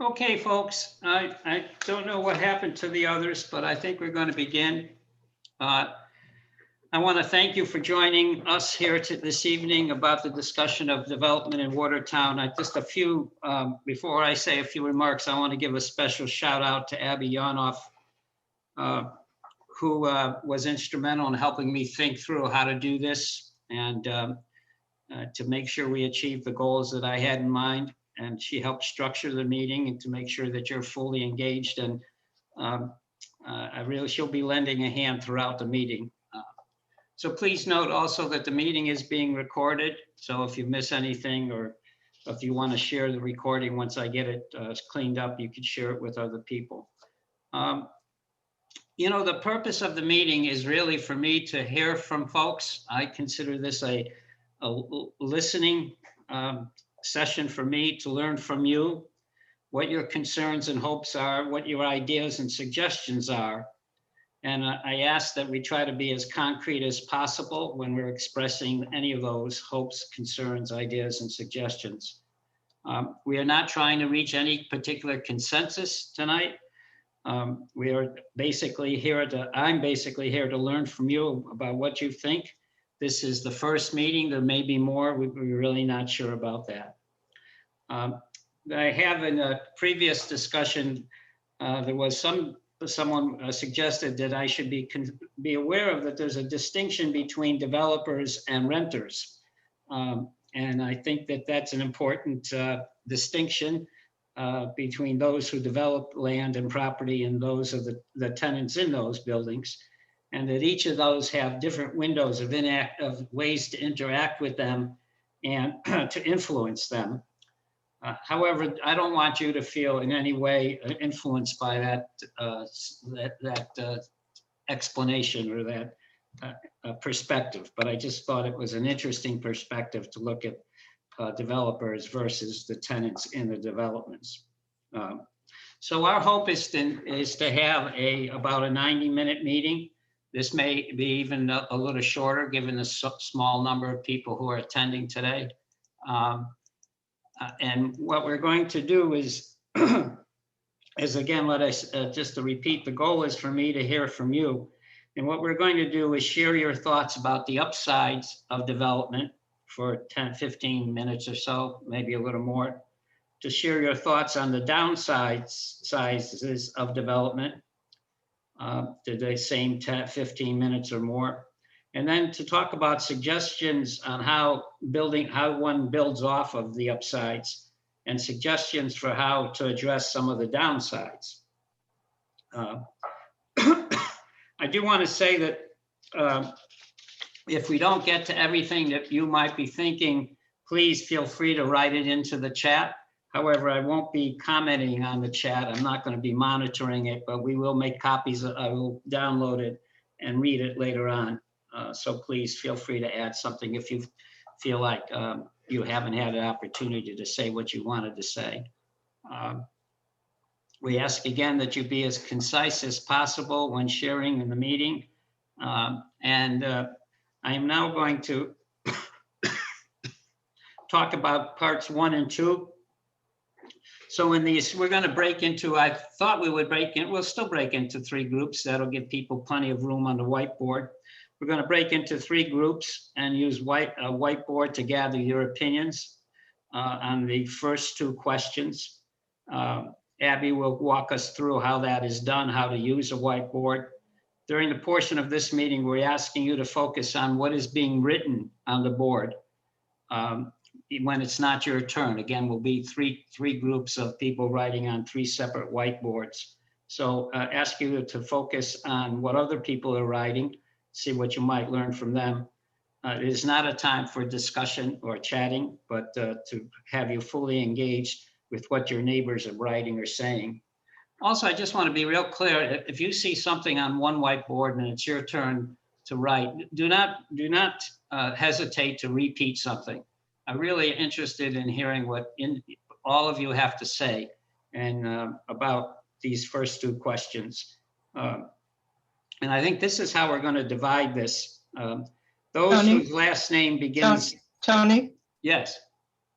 Okay, folks, I don't know what happened to the others, but I think we're going to begin. Uh, I want to thank you for joining us here this evening about the discussion of development in Watertown. Just a few, before I say a few remarks, I want to give a special shout out to Abby Yonoff, who was instrumental in helping me think through how to do this and to make sure we achieve the goals that I had in mind. And she helped structure the meeting and to make sure that you're fully engaged. And she'll be lending a hand throughout the meeting. So please note also that the meeting is being recorded. So if you miss anything or if you want to share the recording, once I get it cleaned up, you can share it with other people. You know, the purpose of the meeting is really for me to hear from folks. I consider this a listening session for me to learn from you what your concerns and hopes are, what your ideas and suggestions are. And I ask that we try to be as concrete as possible when we're expressing any of those hopes, concerns, ideas, and suggestions. We are not trying to reach any particular consensus tonight. We are basically here I'm basically here to learn from you about what you think. This is the first meeting. There may be more. We're really not sure about that. I have in a previous discussion, there was someone suggested that I should be aware of that there's a distinction between developers and renters. And I think that that's an important distinction between those who develop land and property and those of the tenants in those buildings. And that each of those have different windows of ways to interact with them and to influence them. However, I don't want you to feel in any way influenced by that explanation or that perspective. But I just thought it was an interesting perspective to look at developers versus the tenants in the developments. So our hope is to have about a 90-minute meeting. This may be even a little shorter given the small number of people who are attending today. And what we're going to do is again, just to repeat, the goal is for me to hear from you. And what we're going to do is share your thoughts about the upsides of development for 10, 15 minutes or so, maybe a little more, to share your thoughts on the downsides of development, to the same 10, 15 minutes or more. And then to talk about suggestions on how one builds off of the upsides and suggestions for how to address some of the downsides. I do want to say that if we don't get to everything that you might be thinking, please feel free to write it into the chat. However, I won't be commenting on the chat. I'm not going to be monitoring it, but we will make copies. I will download it and read it later on. So please feel free to add something if you feel like you haven't had an opportunity to say what you wanted to say. We ask again that you be as concise as possible when sharing in the meeting. I am now going to talk about parts 1 and 2. So in these, we're going to break into, I thought we would we'll still break into 3 groups. That'll give people plenty of room on the whiteboard. We're going to break into 3 groups and use a whiteboard to gather your opinions on the first 2 questions. Abby will walk us through how that is done, how to use a whiteboard. During the portion of this meeting, we're asking you to focus on what is being written on the board when it's not your turn. Again, we'll be three groups of people writing on 3 separate whiteboards. So ask you to focus on what other people are writing, see what you might learn from them. It is not a time for discussion or chatting, but to have you fully engaged with what your neighbors are writing or saying. Also, I just want to be real clear. If you see something on one whiteboard and it's your turn to write, do not hesitate to repeat something. I'm really interested in hearing what all of you have to say and about these first 2 questions. And I think this is how we're going to divide this. Those Tony? whose last name begins. Tony? Yes.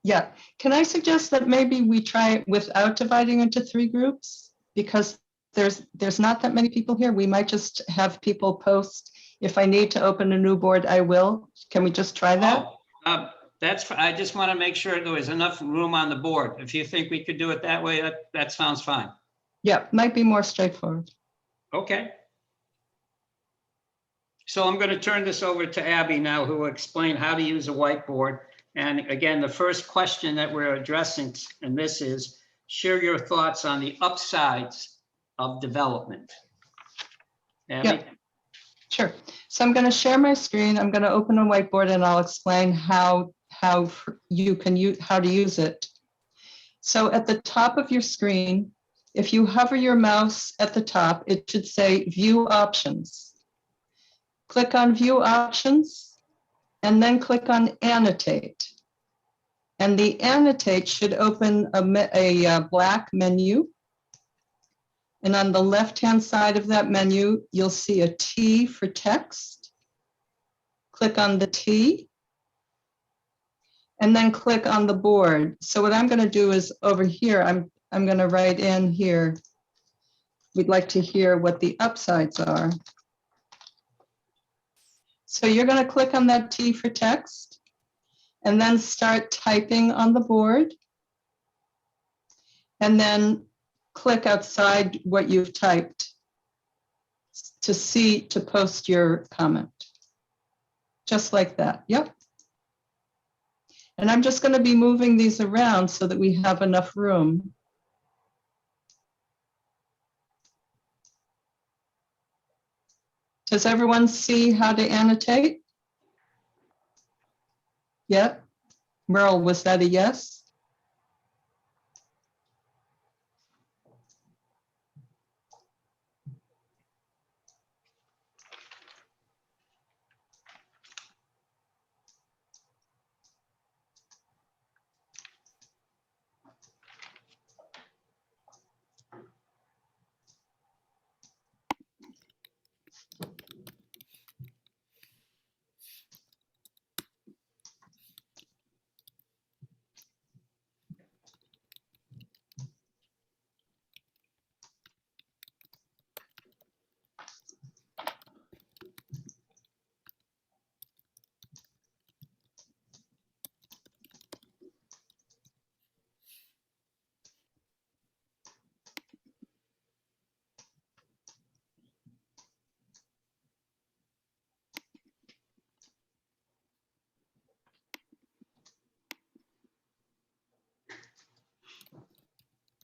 Yeah, can I suggest that maybe we try it without dividing into 3 groups? Because there's not that many people here. We might just have people post, if I need to open a new board, I will. Can we just try that? Oh, I just want to make sure there was enough room on the board. If you think we could do it that way, that sounds fine. Yeah, might be more straightforward. Okay. So I'm going to turn this over to Abby now, who will explain how to use a whiteboard. And again, the first question that we're addressing, and this is, share your thoughts on the upsides of development. Abby? Yeah, sure. So I'm going to share my screen. I'm going to open a whiteboard and I'll explain how you can use how to use it. So at the top of your screen, if you hover your mouse at the top, it should say View Options. Click on View Options and then click on Annotate. And the Annotate should open a black menu. And on the left-hand side of that menu, you'll see a T for text. Click on the T and then click on the board. So what I'm going to do is over here, I'm going to write in here, we'd like to hear what the upsides are. So you're going to click on that T for text and then start typing on the board. And then click outside what you've typed to post your comment. Just like that. Yep. And I'm just going to be moving these around so that we have enough room. Does everyone see how to annotate? Yep. Merle, was that a yes?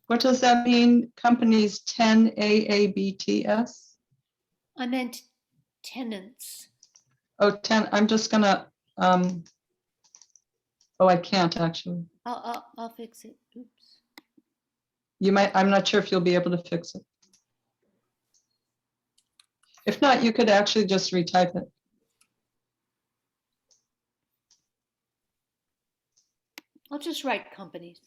What does that mean? Companies 10 AABTS? I meant tenants. Oh, 10. I'm just gonna, oh, I can't actually. I'll fix it. Oops. You might, I'm not sure if you'll be able to fix it. If not, you could actually just retype it. I'll just write companies.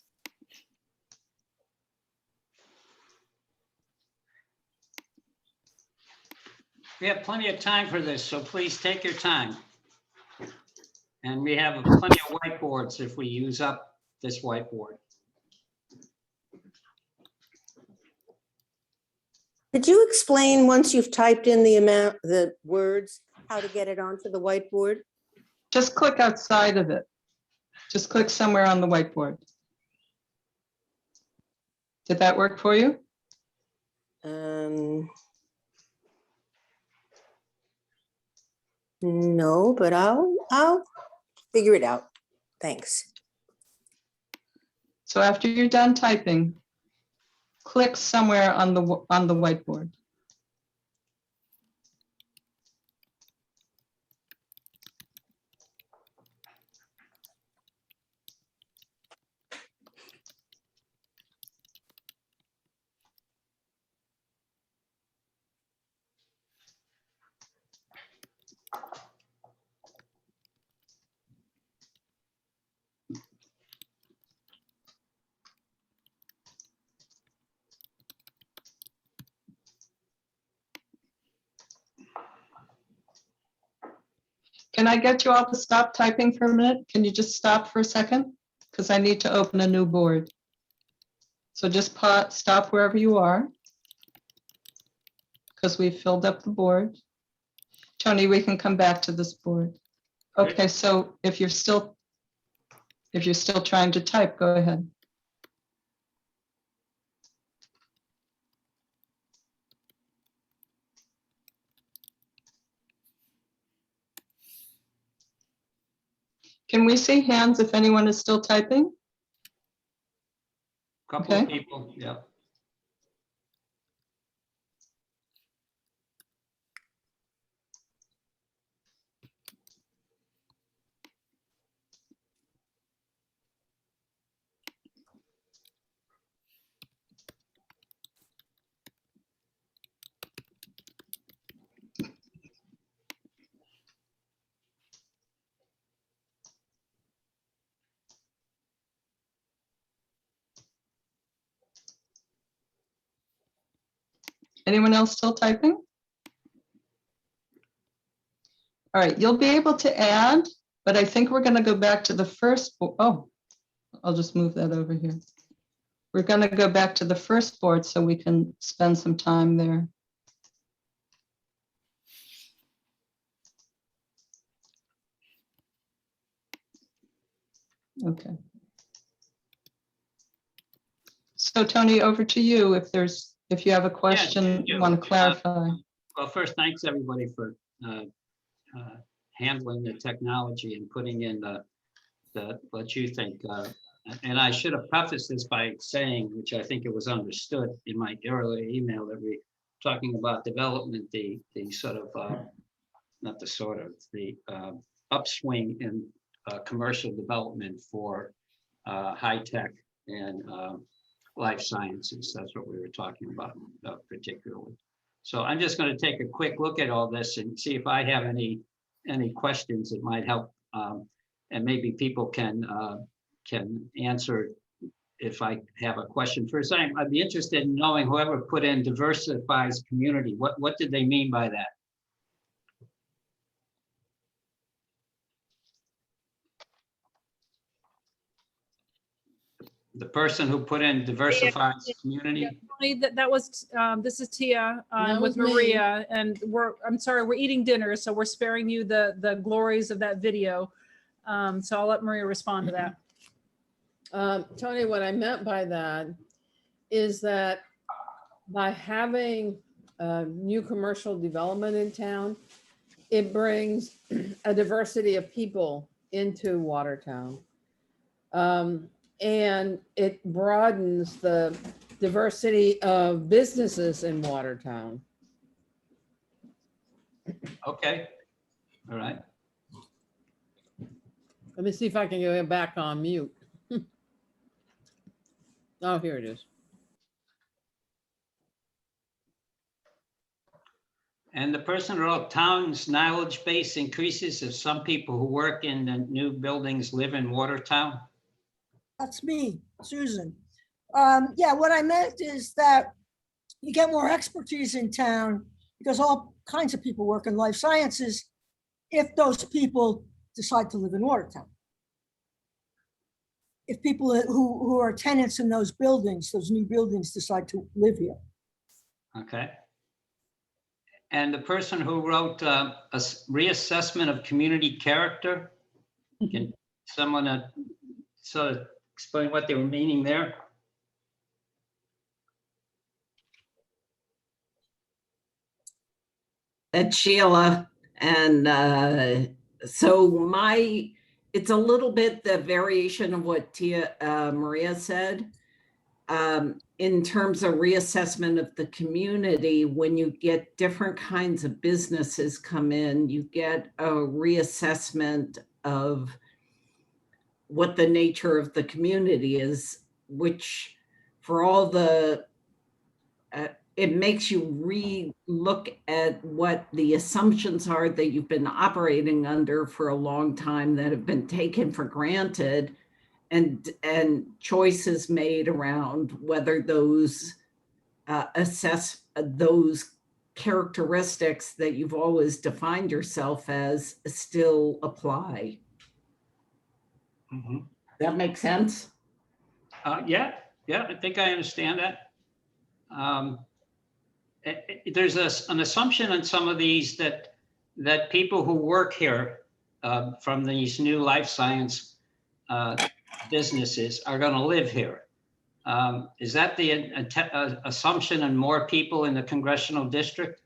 We have plenty of time for this, so please take your time. And we have plenty of whiteboards if we use up this whiteboard. Could you explain, once you've typed in the words, how to get it onto the whiteboard? Just click outside of it. Just click somewhere on the whiteboard. Did that work for you? No, but I'll figure it out. Thanks. So after you're done typing, click somewhere on the whiteboard. Can I get you all to stop typing for a minute? Can you just stop for a second? because I need to open a new board. So just stop wherever you are, because we filled up the board. Tony, we can come back to this board. Great. Okay, so if you're still trying to type, go ahead. Can we see hands if anyone is still typing? Couple of Okay. people, yeah. Anyone else still typing? All right, you'll be able to add, but I think we're going to go back to the first. Oh, I'll just move that over here. We're going to go back to the first board so we can spend some time there. Okay. So Tony, over to you if you have a question, you want to clarify. Well, first, thanks everybody for handling the technology and putting in what you think. And I should have prefaced this by saying, which I think it was understood in my earlier email, that we're talking about development, the sort of, not the sort of, the upswing in commercial development for high tech and life sciences. That's what we were talking about particularly. So I'm just going to take a quick look at all this and see if I have any questions that might help, and maybe people can answer if I have a question. First, I'd be interested in knowing whoever put in diversifies community. What did they mean by that? The person who put in diversifies community? That was, this is Tia with Maria, and I'm sorry, we're eating dinner, so we're sparing you the glories of that video. So I'll let Maria respond to that. Tony, what I meant by that is that by having new commercial development in town, it brings a diversity of people into Watertown. And it broadens the diversity of businesses in Watertown. Okay, all right. Let me see if I can get back on mute. Oh, here it is. And the person wrote, town's knowledge base increases if some people who work in the new buildings live in Watertown. That's me, Susan. Yeah, what I meant is that you get more expertise in town because all kinds of people work in life sciences if those people decide to live in Watertown. If people who are tenants in those buildings, those new buildings, decide to live here. Okay. And the person who wrote a reassessment of community character, can someone sort of explain what they were meaning there? That's Sheila. And so it's a little bit the variation of what Maria said. In terms of reassessment of the community, when you get different kinds of businesses come in, you get a reassessment of what the nature of the community is, which for all the, it makes you re-look at what the assumptions are that you've been operating under for a long time that have been taken for granted, and choices made around whether those assess those characteristics that you've always defined yourself as still apply. Mm-hmm. That makes sense? Yeah, I think I understand that. There's an assumption in some of these that people who work here from these new life science businesses are going to live here. Is that the assumption in more people in the congressional district?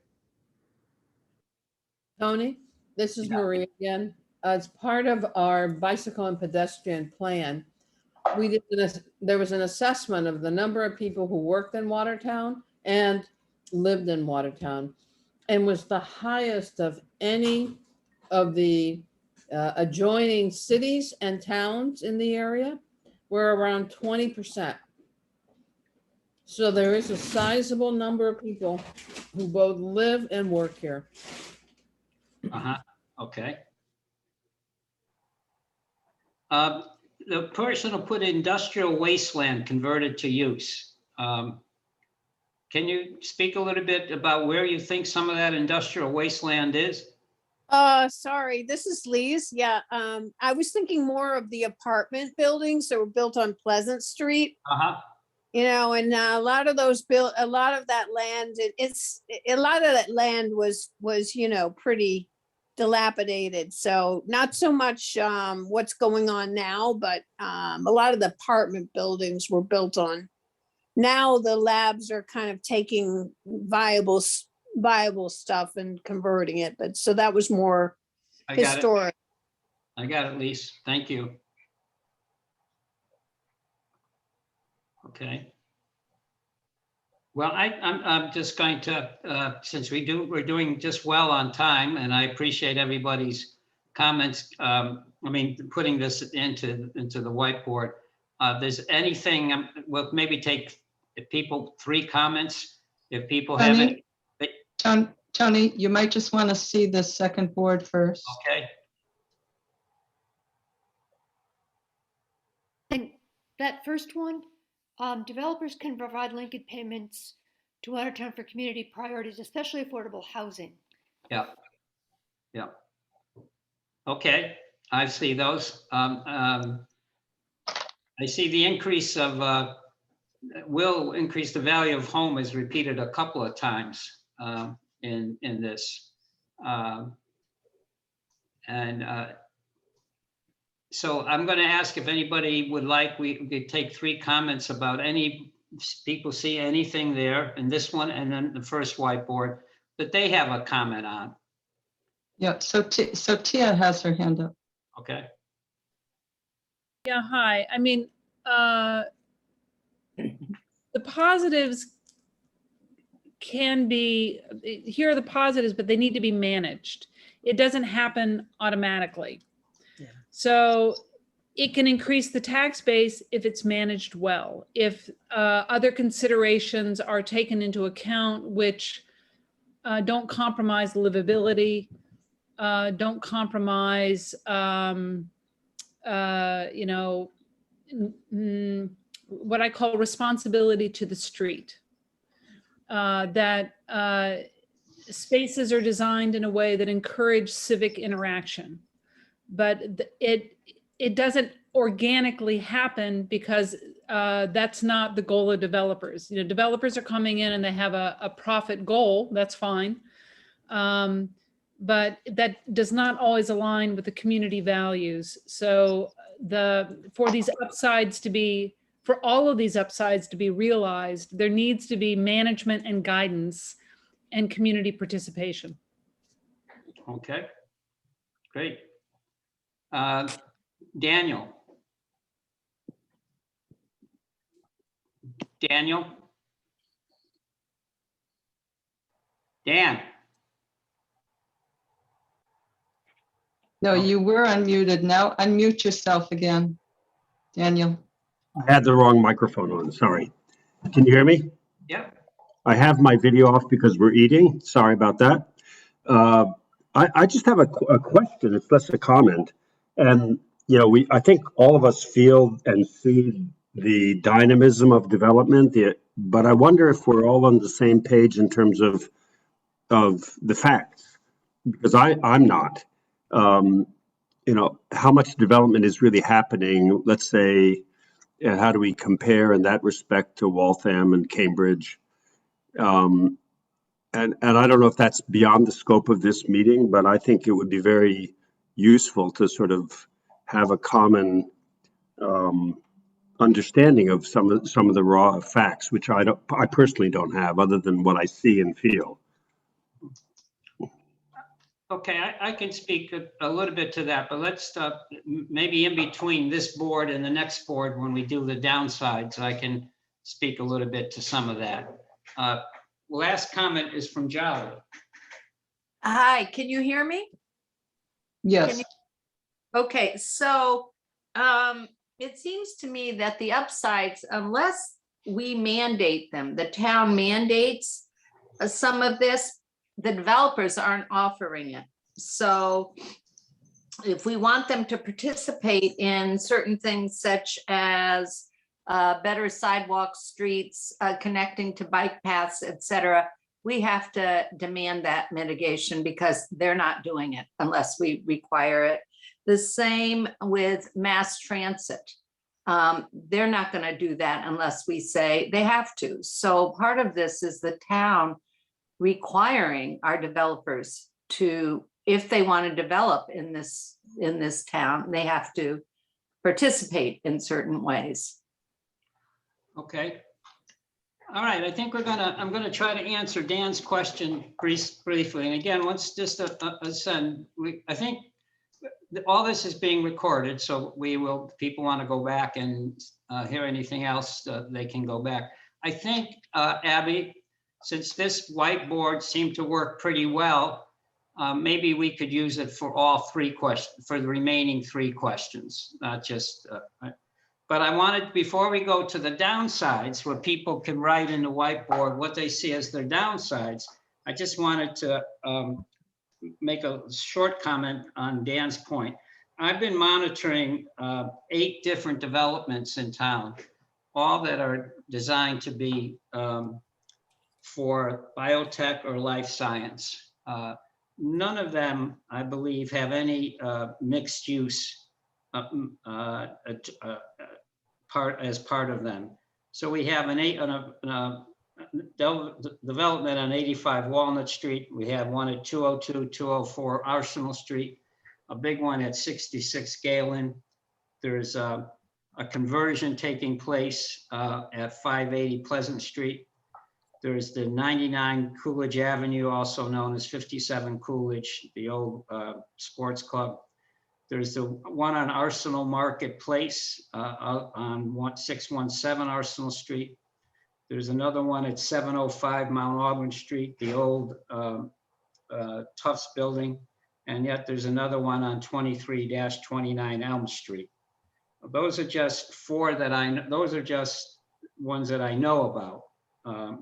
Tony, this is Yeah. Marie again. As part of our bicycle and pedestrian plan, there was an assessment of the number of people who worked in Watertown and lived in Watertown, and was the highest of any of the adjoining cities and towns in the area, were around 20%. So there is a sizable number of people who both live and work here. Okay. The person who put industrial wasteland converted to use. Can you speak a little bit about where you think some of that industrial wasteland is? Sorry, this is Lise. Yeah, I was thinking more of the apartment buildings that were built on Pleasant Street. You know, and a lot of that land, a lot of that land was, you know, pretty dilapidated. So not so much what's going on now, but a lot of the apartment buildings were built on. Now the labs are kind of taking viable stuff and converting it. But so that was more historic. I got it, Lise. Thank you. Okay. Well, I'm just going to, since we're doing just well on time, and I appreciate everybody's comments. I mean, putting this into the whiteboard. There's anything, we'll maybe take people 3 comments. If people have it. Tony, you might just want to see the second board first. Okay. And that first one, developers can provide linkage payments to Watertown for community priorities, especially affordable housing. Yeah. Okay, I see those. I see the increase of, will increase the value of home is repeated a couple of times in this. So I'm going to ask if anybody would like, we could take 3 comments about any people see anything there in this one and then the first whiteboard that they have a comment on. Yeah, so Tia has her hand up. Okay. Yeah, hi. I mean, the positives can be, here are the positives, but they need to be managed. It doesn't happen automatically. Yeah. So it can increase the tax base if it's managed well. If other considerations are taken into account, which don't compromise livability, don't compromise, you know, what I call responsibility to the street. That spaces are designed in a way that encourage civic interaction, but it doesn't organically happen because that's not the goal of developers. You know, developers are coming in and they have a profit goal. That's fine. But that does not always align with the community values. So for these upsides to be, for all of these upsides to be realized, there needs to be management and guidance and community participation. Okay, great. Daniel. Dan. No, you were unmuted. Now unmute yourself again, Daniel. I had the wrong microphone on, sorry. Can you hear me? Yep. I have my video off because we're eating. Sorry about that. I just have a question. It's less a comment. And, you know, I think all of us feel and see the dynamism of development, but I wonder if we're all on the same page in terms of the facts, because I'm not. how much development is really happening. Let's say, how do we compare in that respect to Waltham and Cambridge? Um, and I don't know if that's beyond the scope of this meeting, but I think it would be very useful to sort of have a common understanding of some of the raw facts, which I personally don't have, other than what I see and feel. Okay, I can speak a little bit to that, but let's maybe in between this board and the next board, when we do the downsides, I can speak a little bit to some of that. Last comment is from Jolly. Hi, can you hear me? Yes. Okay, so it seems to me that the upsides, unless we mandate them, the town mandates some of this, the developers aren't offering it. So if we want them to participate in certain things such as better sidewalks, streets, connecting to bike paths, et cetera, we have to demand that mitigation because they're not doing it unless we require it. The same with mass transit. They're not going to do that unless we say they have to. So part of this is the town requiring our developers to, if they want to develop in this town, they have to participate in certain ways. Okay. All right, I think I'm gonna try to answer Dan's question briefly. And again, let's just send, I think all this is being recorded, so people want to go back and hear anything else, they can go back. I think, Abby, since this whiteboard seemed to work pretty well, maybe we could use it for all 3 questions, for the remaining 3 questions, not just, but I wanted, before we go to the downsides, where people can write in the whiteboard what they see as their downsides, I just wanted to make a short comment on Dan's point. I've been monitoring 8 different developments in town, all that are designed to be for biotech or life science. None of them, I believe, have any mixed use part of them. So we have development on 85 Walnut Street. We have one at 202, 204 Arsenal Street, a big one at 66 Galen. There's a conversion taking place at 580 Pleasant Street. There's the 99 Coolidge Avenue, also known as 57 Coolidge, the old sports club. There's the one on Arsenal Marketplace on 617 Arsenal Street. There's another one at 705 Mount Auburn Street, the old Tufts building. And yet there's another one on 23-29 Elm Street. Those are just 4 that those are just ones that I know about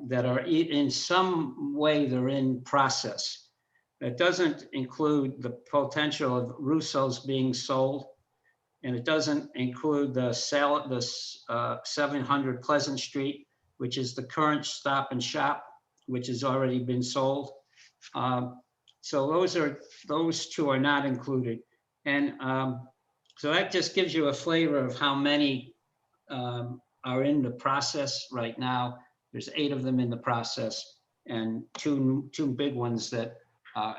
that are in some way they're in process. That doesn't include the potential of Russo's being sold. And it doesn't include the 700 Pleasant Street, which is the current Stop and Shop, which has already been sold. So those 2 are not included. And so that just gives you a flavor of how many are in the process right now. There's 8 of them in the process, and two big ones that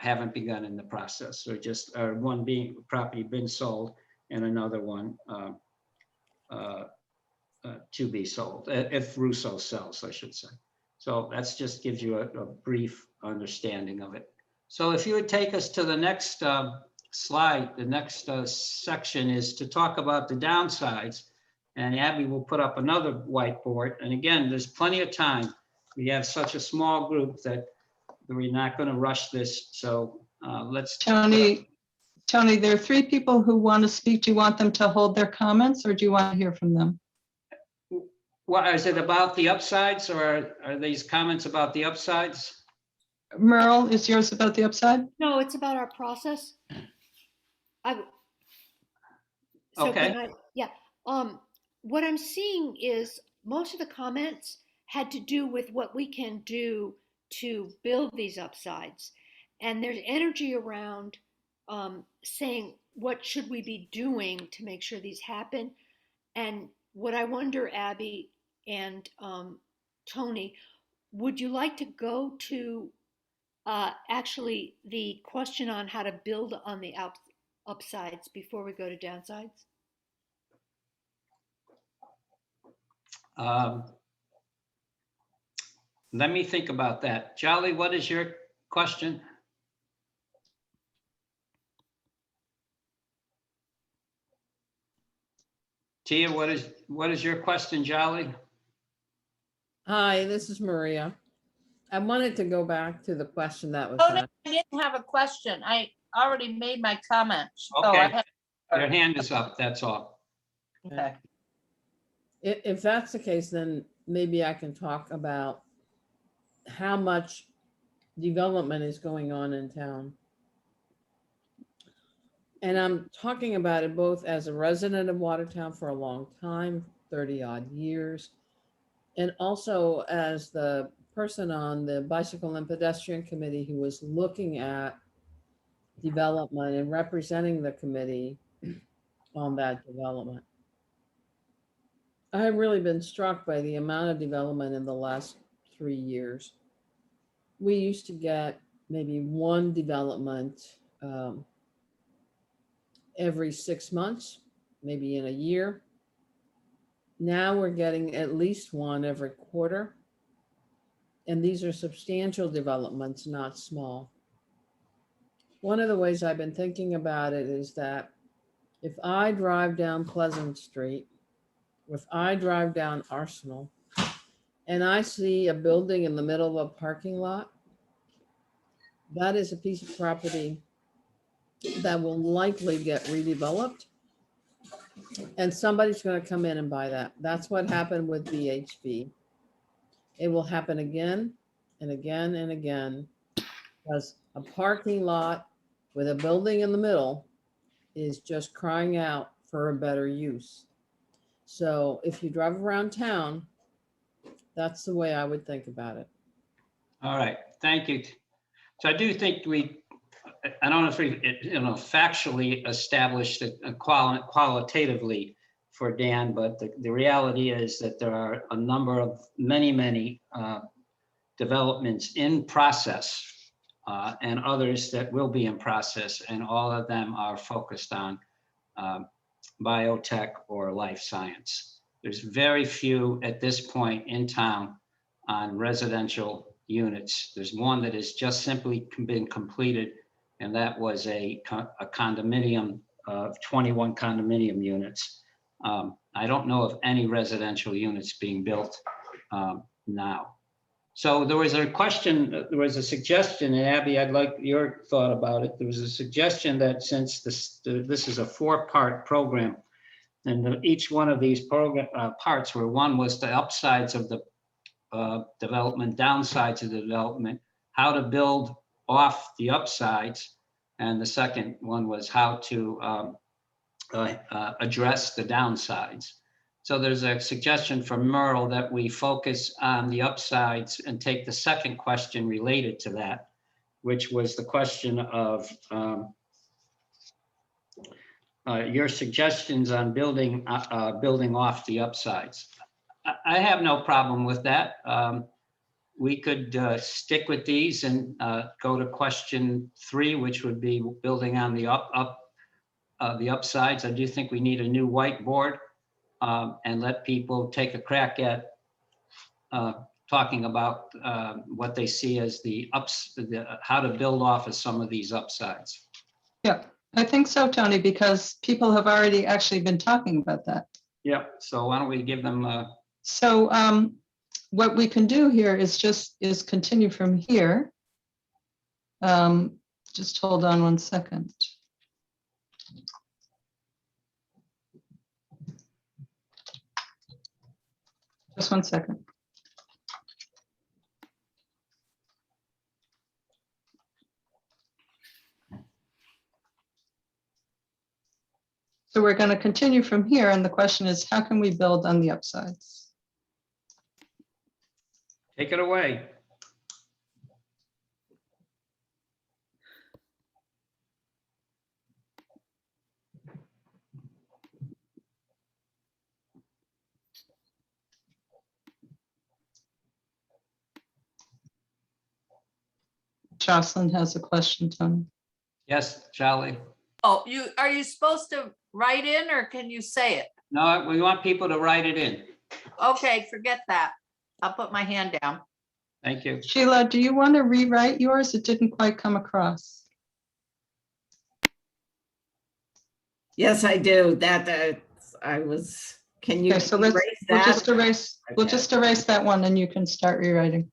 haven't begun in the process, or one property been sold and another one to be sold, if Russo sells, I should say. So that's just gives you a brief understanding of it. So if you would take us to the next slide, the next section is to talk about the downsides. And Abby will put up another whiteboard. And again, there's plenty of time. We have such a small group that we're not going to rush this. So let's. Tony, there are 3 people who want to speak. Do you want them to hold their comments, or do you want to hear from them? Well, is it about the upsides, or are these comments about the upsides? Merle, is yours about the upside? No, it's about our process. Okay. What I'm seeing is most of the comments had to do with what we can do to build these upsides. And there's energy around saying what should we be doing to make sure these happen? And what I wonder, Abby and Tony, would you like to go to actually the question on how to build on the upsides before we go to downsides? Let me think about that. Jolly, what is your question? Tia, what is your question, Jolly? Hi, this is Maria. I wanted to go back to the question that was Oh, no, asked. I didn't have a question. I already made my comments. So I Okay, have- your hand is up, that's all. Okay. If that's the case, then maybe I can talk about how much development is going on in town. And I'm talking about it both as a resident of Watertown for a long time, 30 odd years, and also as the person on the Bicycle and Pedestrian Committee who was looking at development and representing the committee on that development. I have really been struck by the amount of development in the last 3 years. We used to get maybe one development every 6 months, maybe in a year. Now we're getting at least one every quarter. And these are substantial developments, not small. One of the ways I've been thinking about it is that if I drive down Pleasant Street, if I drive down Arsenal, and I see a building in the middle of a parking lot, that is a piece of property that will likely get redeveloped. And somebody's going to come in and buy that. That's what happened with VHV. It will happen again and again and again, because a parking lot with a building in the middle is just crying out for a better use. So if you drive around town, that's the way I would think about it. All right, thank you. So I do think I don't know if we, factually established it qualitatively for Dan, but the reality is that there are a number of many developments in process and others that will be in process, and all of them are focused on biotech or life science. There's very few at this point in town on residential units. There's one that has just simply been completed, and that was a condominium of 21 condominium units. I don't know of any residential units being built now. So there was a suggestion, and Abby, I'd like your thought about it. There was a suggestion that since this is a 4-part program, and each one of these parts where one was the upsides of the development, downsides of the development, how to build off the upsides, and the second one was how to address the downsides. So there's a suggestion from Merle that we focus on the upsides and take the second question related to that, which was the question of your suggestions on building off the upsides. I have no problem with that. We could stick with these and go to question 3, which would be building on the the upsides. I do think we need a new whiteboard and let people take a crack at talking about what they see as how to build off of some of these upsides. Yeah, I think so, Tony, because people have already actually been talking about that. Yeah, so why don't we give them So what we can do here is continue from here. Just hold on one second. Just one second. So we're going to continue from here, and the question is, how can we build on the upsides? take it away. Jocelyn has a question, Tony. Yes, Charlie. Oh, are you supposed to write in or can you say it? No, we want people to write it in. Okay, forget that. I'll put my hand down. Thank you. Sheila, do you want to rewrite yours? It didn't quite come across. Yes, I do. Can you Okay, so erase we'll that? just erase that one and you can start rewriting.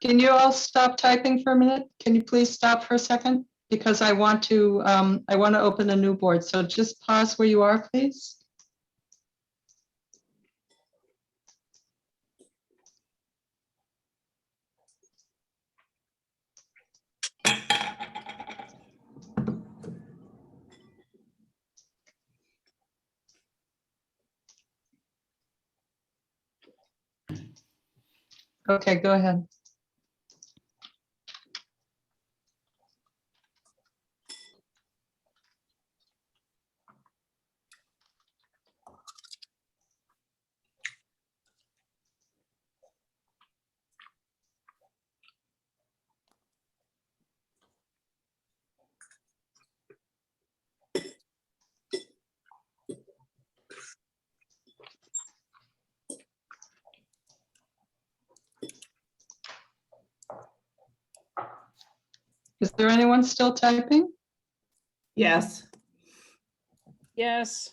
Can you all stop typing for a minute? Can you please stop for a second? Because I want to open a new board. So just pause where you are, please. Okay, go ahead. Is there anyone still typing? Yes. Yes.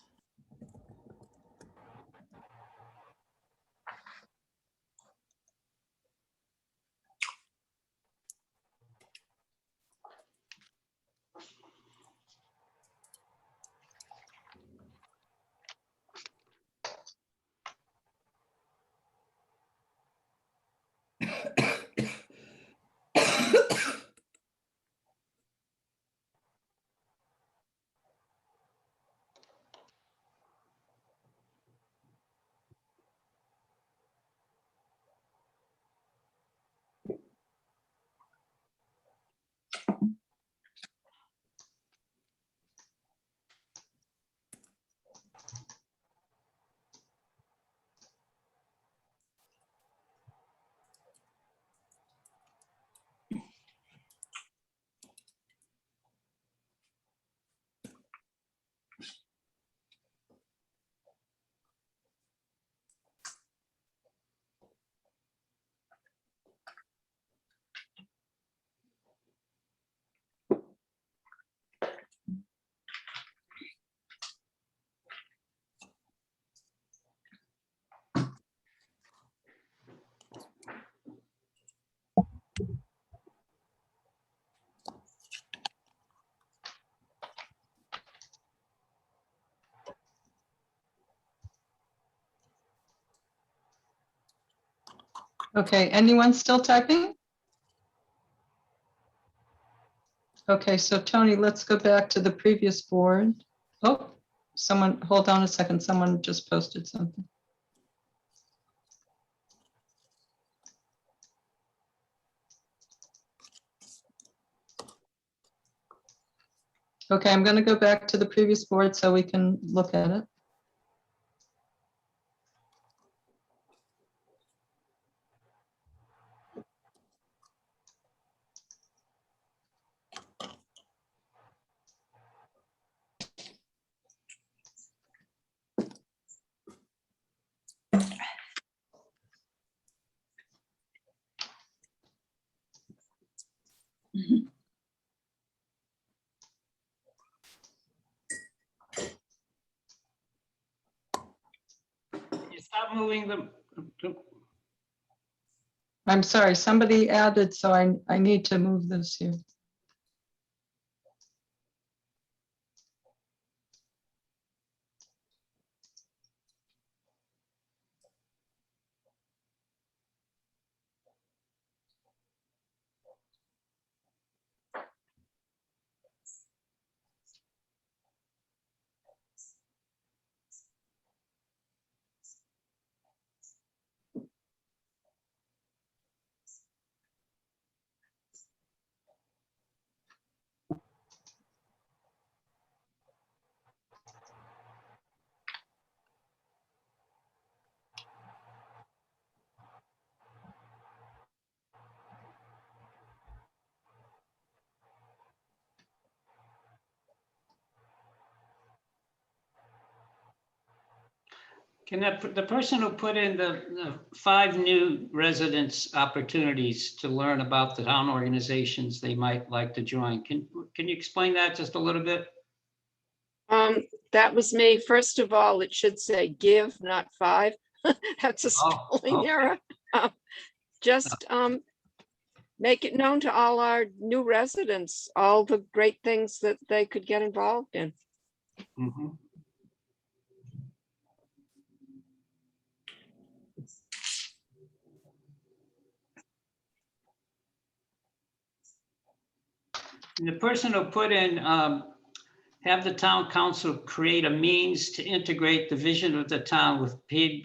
Okay, anyone still typing? Okay, so Tony, let's go back to the previous board. Oh, someone, hold on a second. Someone just posted something. Okay, I'm going to go back to the previous board so we can look at it. You stop moving them. I'm sorry, somebody added, so I need to move this here. Can the person who put in the 5 new residents opportunities to learn about the town organizations they might like to join, can you explain that just a little bit? That was me. First of all, it should say give, not 5. That's a Oh, spelling okay. error. Just make it known to all our new residents, all the great things that they could get involved in. Mhm. And the person who put in, have the town council create a means to integrate the vision of the town with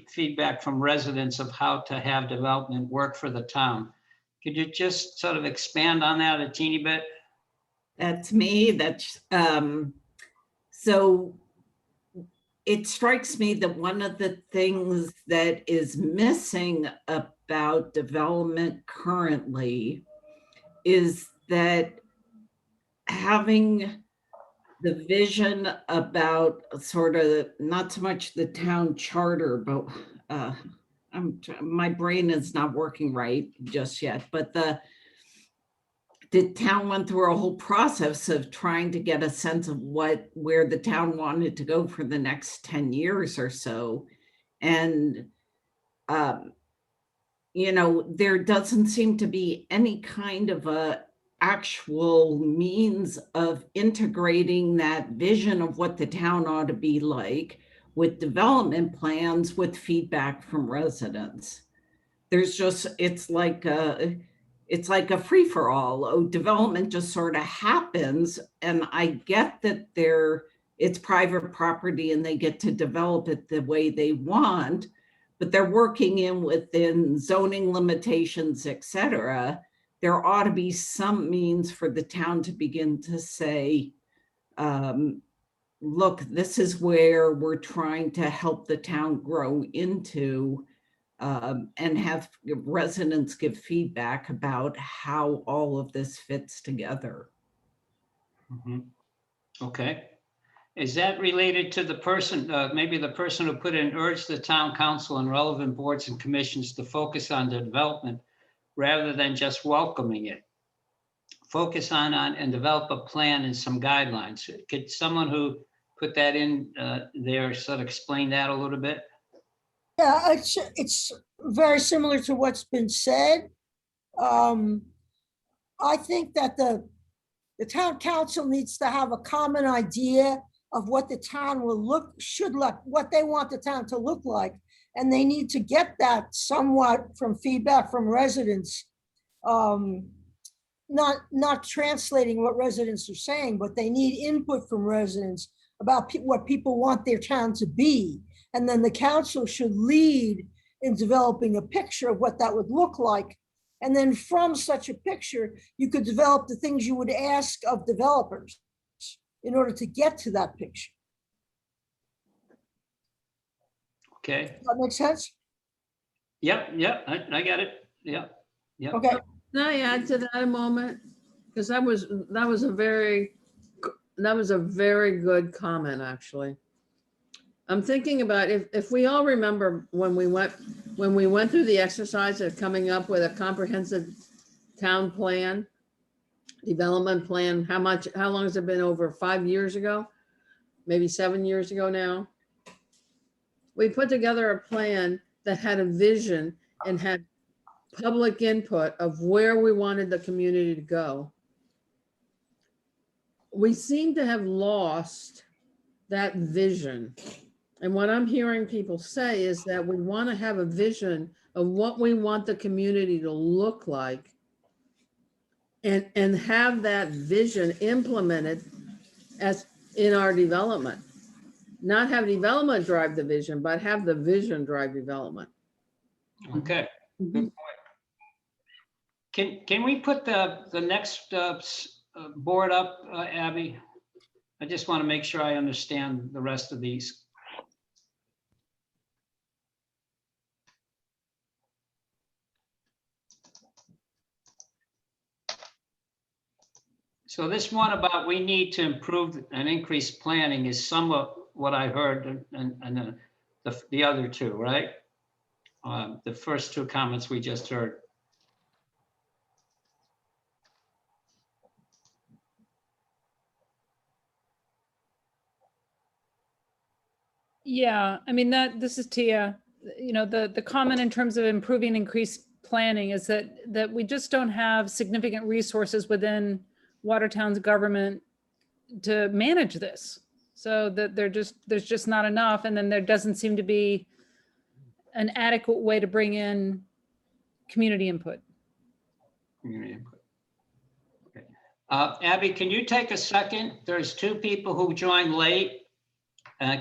feedback from residents of how to have development work for the town. Could you just sort of expand on that a teeny bit? That's me. So it strikes me that one of the things that is missing about development currently is that having the vision about sort of not so much the town charter, but my brain is not working right just yet, but the town went through a whole process of trying to get a sense of where the town wanted to go for the next 10 years or so. And, there doesn't seem to be any kind of a actual means of integrating that vision of what the town ought to be like with development plans with feedback from residents. There's just, it's like a free-for-all. Development just sort of happens, and I get that it's private property and they get to develop it the way they want, but they're working within zoning limitations, etc. There ought to be some means for the town to begin to say, look, this is where we're trying to help the town grow into, and have residents give feedback about how all of this fits together. Mhm. Okay. Is that related to the person, maybe the person who put in urged the town council and relevant boards and commissions to focus on the development rather than just welcoming it? Focus on and develop a plan and some guidelines. Could someone who put that in there sort of explain that a little bit? Yeah, it's very similar to what's been said. I think that the town council needs to have a common idea of what the town should look, what they want the town to look like. And they need to get that somewhat from feedback from residents. Not translating what residents are saying, but they need input from residents about what people want their town to be. And then the council should lead in developing a picture of what that would look like. And then from such a picture, you could develop the things you would ask of developers. in order to get to that picture. Okay. Does that make sense? Yep, yep, I get it. Yep, yep. Okay. Can I add to that a moment? Because that was a very good comment, actually. I'm thinking about if we all remember when we went through the exercise of coming up with a comprehensive town plan, development plan, how long has it been? Over 5 years ago? Maybe 7 years ago now? We put together a plan that had a vision and had public input of where we wanted the community to go. We seem to have lost that vision. And what I'm hearing people say is that we want to have a vision of what we want the community to look like and have that vision implemented as in our development. Not have development drive the vision, but have the vision drive development. Okay, good point. Can we put the next board up, Abby? I just want to make sure I understand the rest of these. So this one about we need to improve and increase planning is somewhat what I heard and the other two, right? The first two comments we just heard. Yeah, I mean, this is Tia. You know, the comment in terms of improving increased planning is that we just don't have significant resources within Watertown's government to manage this. So that there's just not enough. And then there doesn't seem to be an adequate way to bring in community input. Community input. Okay. Abby, can you take a second? There's two people who joined late.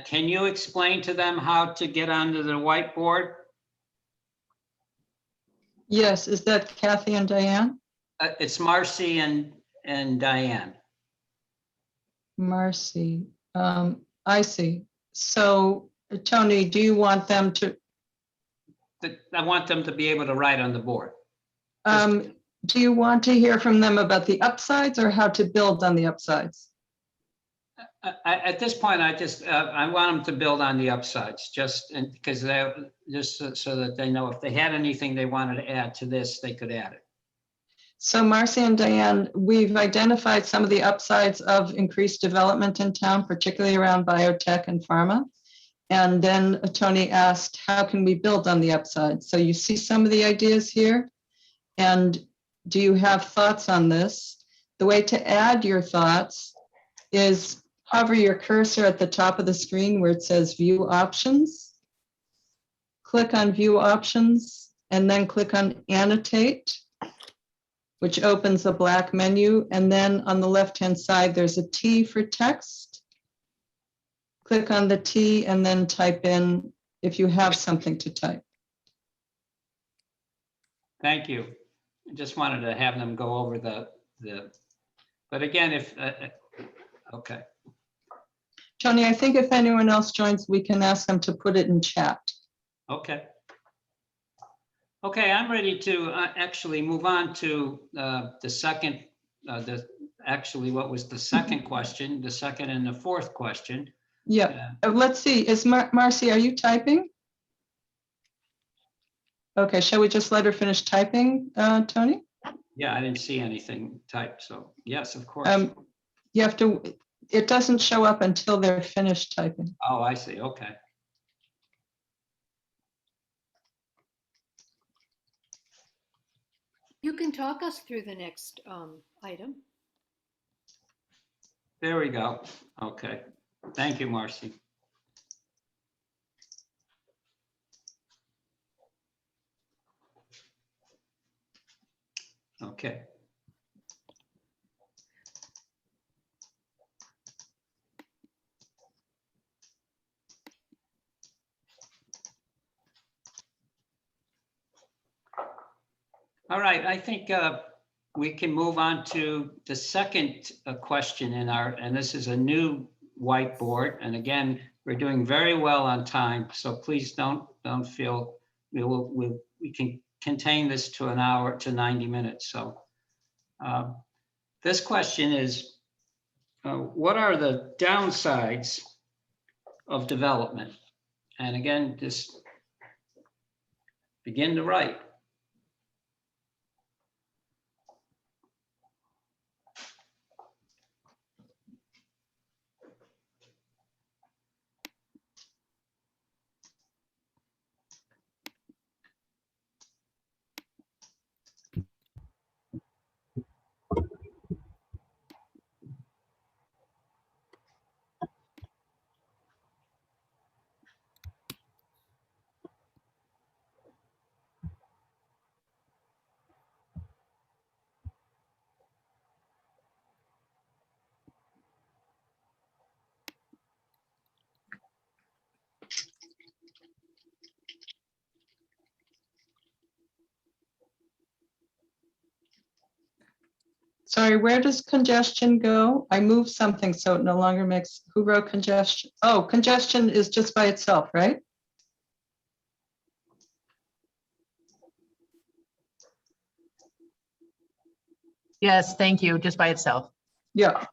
Can you explain to them how to get onto the whiteboard? Yes, is that Kathy and Diane? It's Marcy and Diane. Marcy, I see. So Tony, do you want them to, I want them to be able to write on the board. do you want to hear from them about the upsides or how to build on the upsides? At this point, I want them to build on the upsides, just because so that they know if they had anything they wanted to add to this, they could add it. So Marcy and Diane, we've identified some of the upsides of increased development in town, particularly around biotech and pharma. And then Tony asked, how can we build on the upside? So you see some of the ideas here. And do you have thoughts on this? The way to add your thoughts is hover your cursor at the top of the screen where it says View Options. Click on View Options and then click on Annotate, which opens a black menu. And then on the left-hand side, there's a T for text. Click on the T and then type in if you have something to type. Thank you. I just wanted to have them go over but again, okay. Tony, I think if anyone else joins, we can ask them to put it in chat. Okay. Okay, I'm ready to actually move on to the second, actually what was the second question, the second and the fourth question. Yeah, let's see, is Marcy, are you typing? Okay, shall we just let her finish typing, Tony? Yeah, I didn't see anything typed, so yes, of course. You have to, it doesn't show up until they're finished typing. Oh, I see, okay. You can talk us through the next item. There we go. Okay. Thank you, Marcy. Okay. All right, I think we can move on to the second question in our, and this is a new whiteboard. And again, we're doing very well on time, so please don't feel, we can contain this to an hour to 90 minutes. So this question is, what are the downsides of development? And again, just begin to write. Sorry, where does congestion go? I moved something so it no longer makes, who wrote congestion? Oh, congestion is just by itself, right? Yes, thank you, just by itself. Yeah.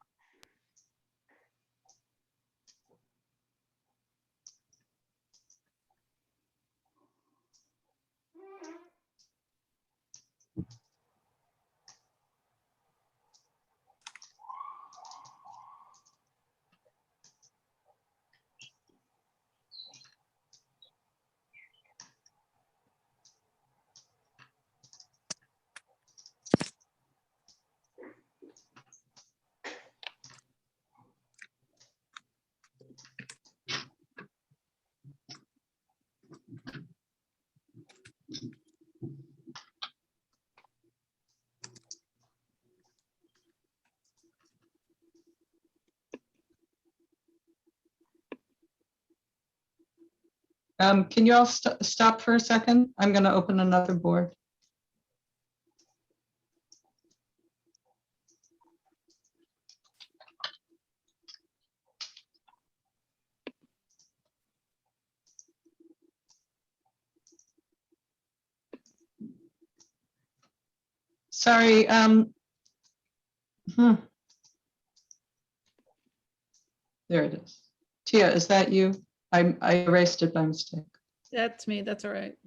Can you all stop for a second? I'm going to open another board. Sorry. There it is. Tia, is that you? I erased it by mistake. That's me, that's all right.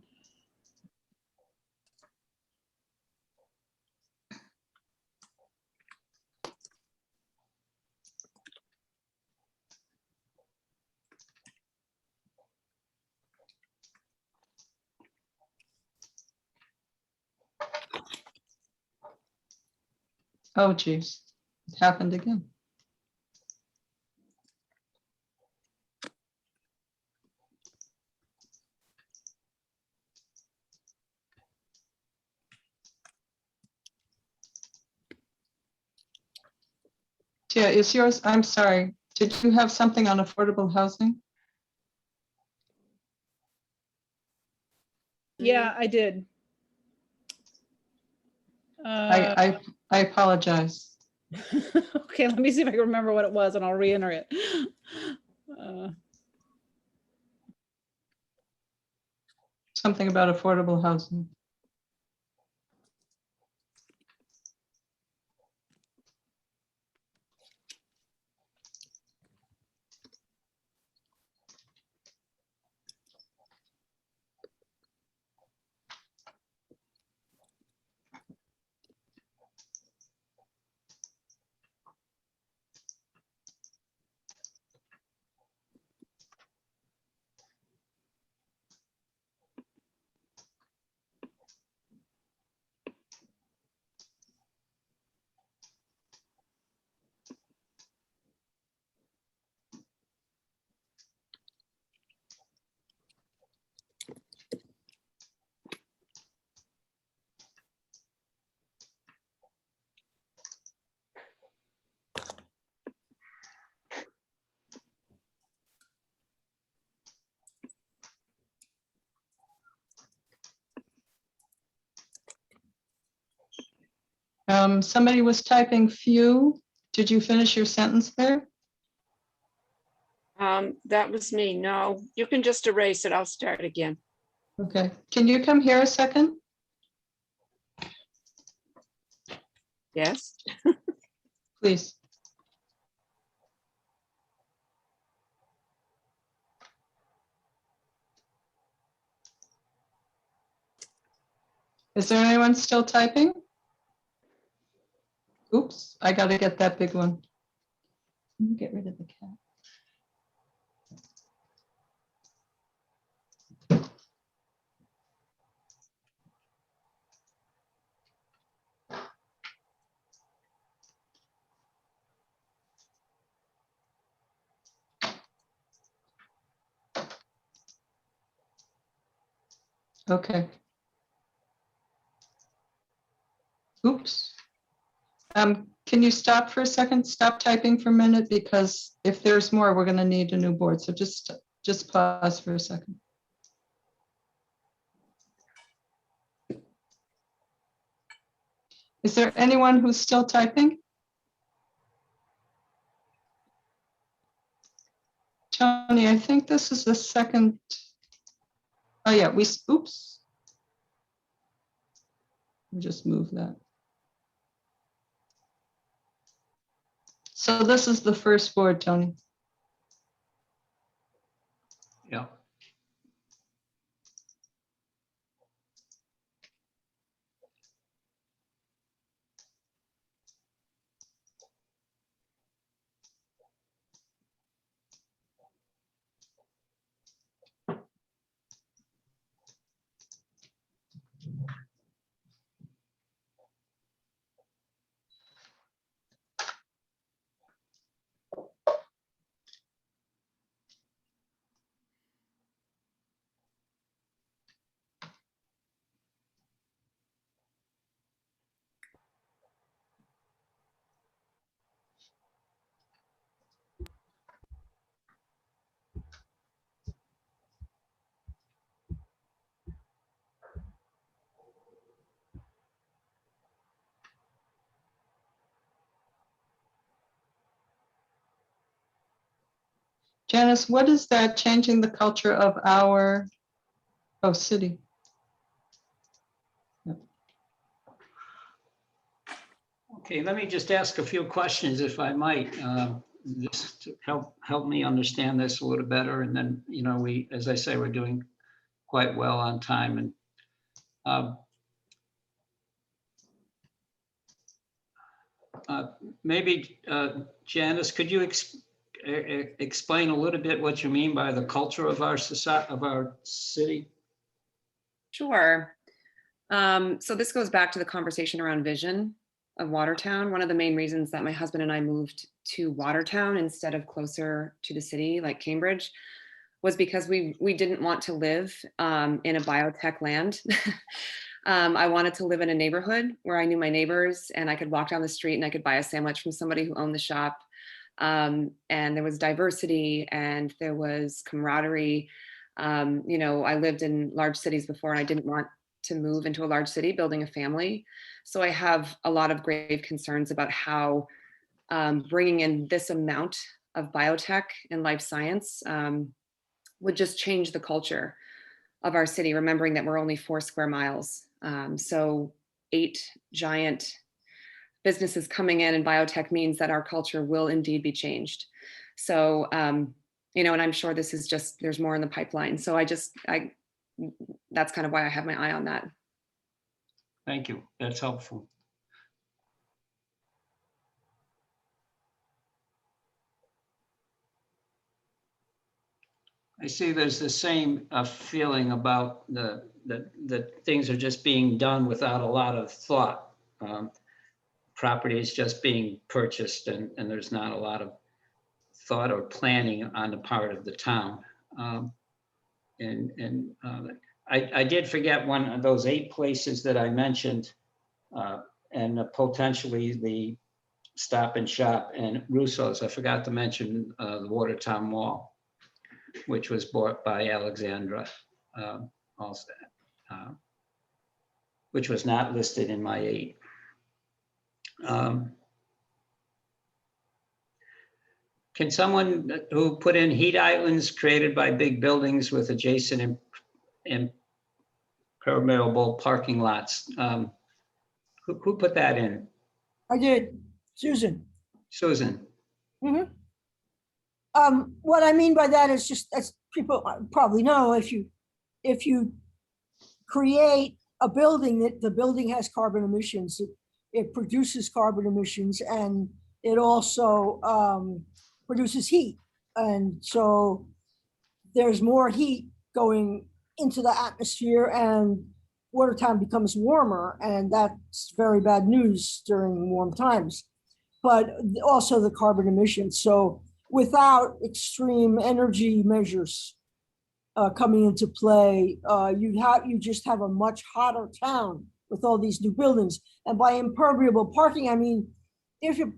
Oh, geez. It happened again. Tia, is yours? I'm sorry. Did you have something on affordable housing? Yeah, I did. I apologize. Okay, let me see if I can remember what it was and I'll re-enter it. Something about affordable housing. Somebody was typing few. Did you finish your sentence there? That was me. No, you can just erase it. I'll start again. Okay. Can you come here a second? Yes. Please. Is there anyone still typing? Oops, I gotta get that big one. Let me get rid of the cat. Okay. Oops. Can you stop for a second? Stop typing for a minute, because if there's more, we're gonna need a new board. So just pause for a second. Is there anyone who's still typing? Tony, I think this is the second. Oh yeah, oops. Just move that. So this is the first board, Tony. Yeah. Janice, what is that changing the culture of our, city? Okay, let me just ask a few questions if I might, just to help me understand this a little better. And then, as I say, we're doing quite well on time. And maybe, Janice, could you explain a little bit what you mean by the culture of our society, of our city? Sure. So this goes back to the conversation around vision of Watertown. One of the main reasons that my husband and I moved to Watertown instead of closer to the city like Cambridge was because we didn't want to live in a biotech land. I wanted to live in a neighborhood where I knew my neighbors and I could walk down the street and I could buy a sandwich from somebody who owned the shop. And there was diversity and there was camaraderie. I lived in large cities before and I didn't want to move into a large city building a family. So I have a lot of grave concerns about how bringing in this amount of biotech and life science would just change the culture of our city, remembering that we're only 4 square miles. So 8 giant businesses coming in and biotech means that our culture will indeed be changed. So, and I'm sure this is just, there's more in the pipeline. So that's kind of why I have my eye on that. Thank you. That's helpful. I see there's the same feeling about that things are just being done without a lot of thought. Property is just being purchased and there's not a lot of thought or planning on the part of the town. I did forget one of those 8 places that I mentioned, and potentially the Stop and Shop and Russo's. I forgot to mention the Watertown Mall, which was bought by Alexandra also, which was not listed in my 8. Um, Can someone who put in heat islands created by big buildings with adjacent impermeable parking lots? Who put that in? I did, Susan. Susan? Mhm. What I mean by that is just, as people probably know, if you create a building, that the building has carbon emissions, it produces carbon emissions, and it also produces heat. And so there's more heat going into the atmosphere, and Watertown becomes warmer, and that's very bad news during warm times. But also the carbon emissions. So without extreme energy measures coming into play, you just have a much hotter town with all these new buildings. And by impermeable parking, I mean, if you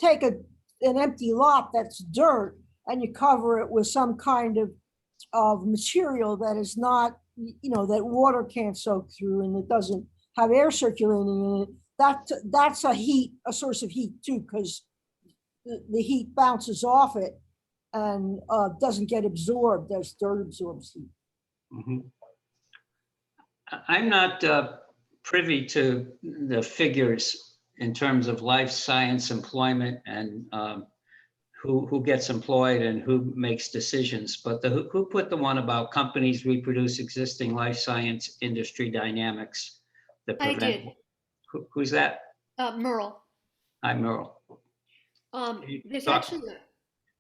take an empty lot that's dirt and you cover it with some kind of material that is not, that water can't soak through, and it doesn't have air circulating in it, that's a source of heat too, because the heat bounces off it and doesn't get absorbed as dirt absorbs heat. Mhm. I'm not privy to the figures in terms of life science employment and who gets employed and who makes decisions, but who put the one about companies reproduce existing life science industry dynamics that I prevent? did. Who's that? Merle. Hi, Merle. There's talk- actually,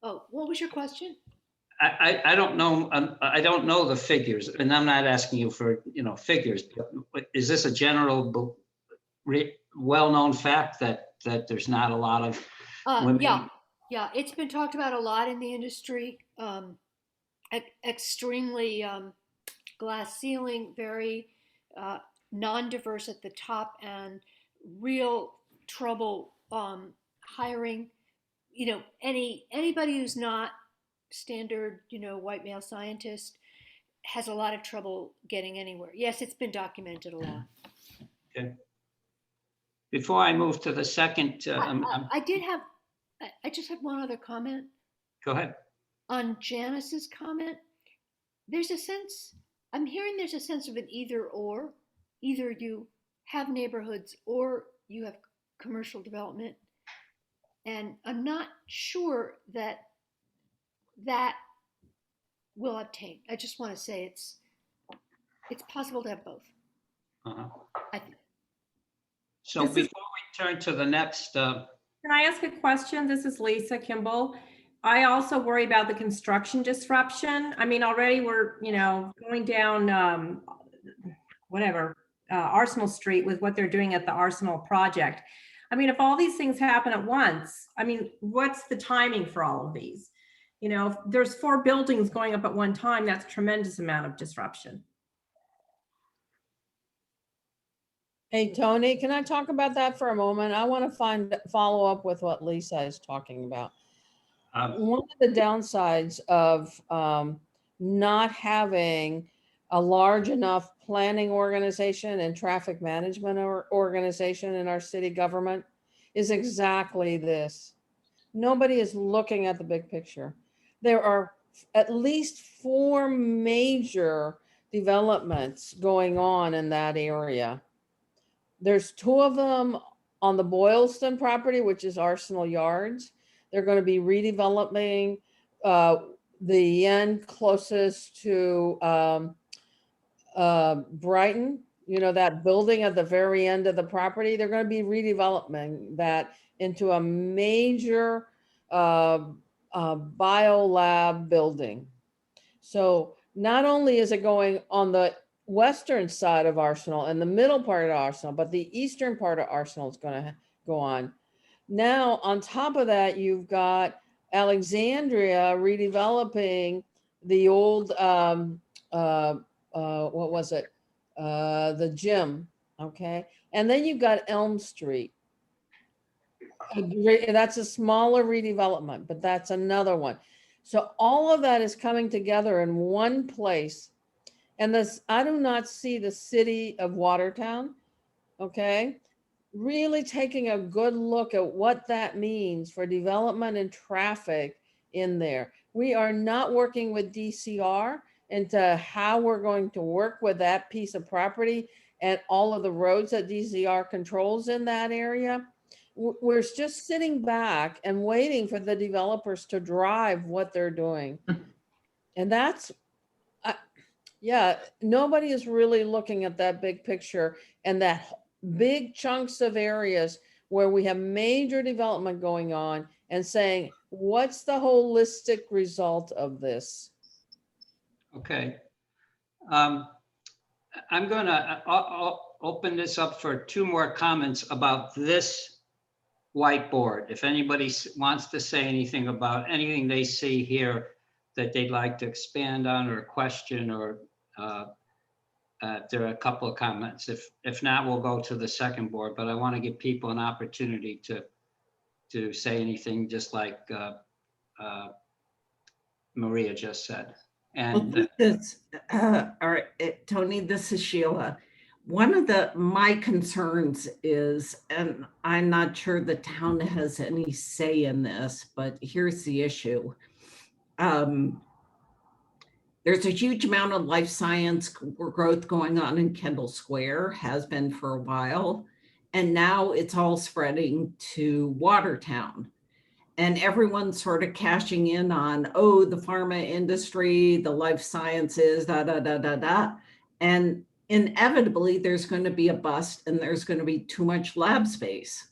what was your question? I don't know. I don't know the figures, and I'm not asking you for, figures, but is this a general well-known fact that there's not a lot of women? Yeah, it's been talked about a lot in the industry. Extremely glass ceiling, very non-diverse at the top, and real trouble hiring. Anybody who's not standard, white male scientist has a lot of trouble getting anywhere. Yes, it's been documented a lot. Okay. Before I move to the second, I just have one other comment go ahead. on Janice's comment. I'm hearing there's a sense of an either or. Either you have neighborhoods or you have commercial development. And I'm not sure that will obtain. I just want to say it's possible to have both. I think. So before we turn to the next. Can I ask a question? This is Lisa Kimball. I also worry about the construction disruption. I mean, already we're, going down Arsenal Street with what they're doing at the Arsenal project. I mean, if all these things happen at once, I mean, what's the timing for all of these? If there's 4 buildings going up at one time, that's a tremendous amount of disruption. Hey, Tony, can I talk about that for a moment? I want to follow up with what Lisa is talking about. One of the downsides of not having a large enough planning organization and traffic management organization in our city government is exactly this. Nobody is looking at the big picture. There are at least 4 major developments going on in that area. There's 2 of them on the Boylston property, which is Arsenal Yards. They're going to be redeveloping the end closest to Brighton, that building at the very end of the property. They're going to be redeveloping that into a major biolab building. So not only is it going on the western side of Arsenal and the middle part of Arsenal, but the eastern part of Arsenal is going to go on. Now, on top of that, you've got Alexandria redeveloping the old, what was it? The gym, okay? And then you've got Elm Street. That's a smaller redevelopment, but that's another one. So all of that is coming together in one place. And I do not see the city of Watertown, okay, really taking a good look at what that means for development and traffic in there. We are not working with DCR into how we're going to work with that piece of property and all of the roads that DCR controls in that area. We're just sitting back and waiting for the developers to drive what they're doing. And that's, yeah, nobody is really looking at that big picture and that big chunks of areas where we have major development going on and saying, what's the holistic result of this? Okay. I'm gonna open this up for 2 more comments about this whiteboard. If anybody wants to say anything about anything they see here that they'd like to expand on or question, or there are a couple of comments. If not, we'll go to the second board, but I want to give people an opportunity to say anything, just like Maria just said. And all right, Tony, this is Sheila. One of my concerns is, and I'm not sure the town has any say in this, but here's the issue. There's a huge amount of life science growth going on in Kendall Square, has been for a while, and now it's all spreading to Watertown. And everyone's sort of cashing in on, oh, the pharma industry, the life sciences, da, da, da, da, da. And inevitably, there's going to be a bust and there's going to be too much lab space.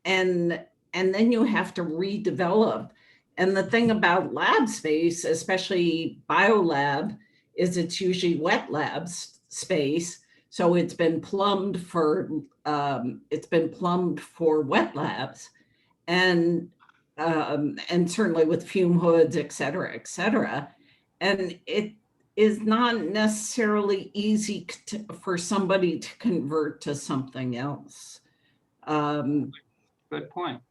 And then you have to redevelop. And the thing about lab space, especially biolab, is it's usually wet lab space. So it's been plumbed for wet labs. And certainly with fume hoods, et cetera, and it is not necessarily easy for somebody to convert to something else. good point.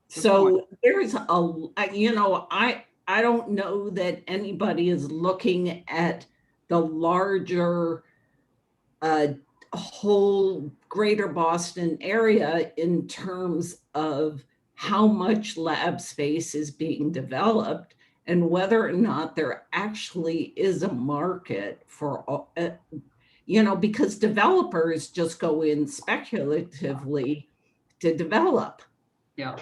So there's I don't know that anybody is looking at the larger whole greater Boston area in terms of how much lab space is being developed and whether or not there actually is a market for, because developers just go in speculatively to develop. Yeah.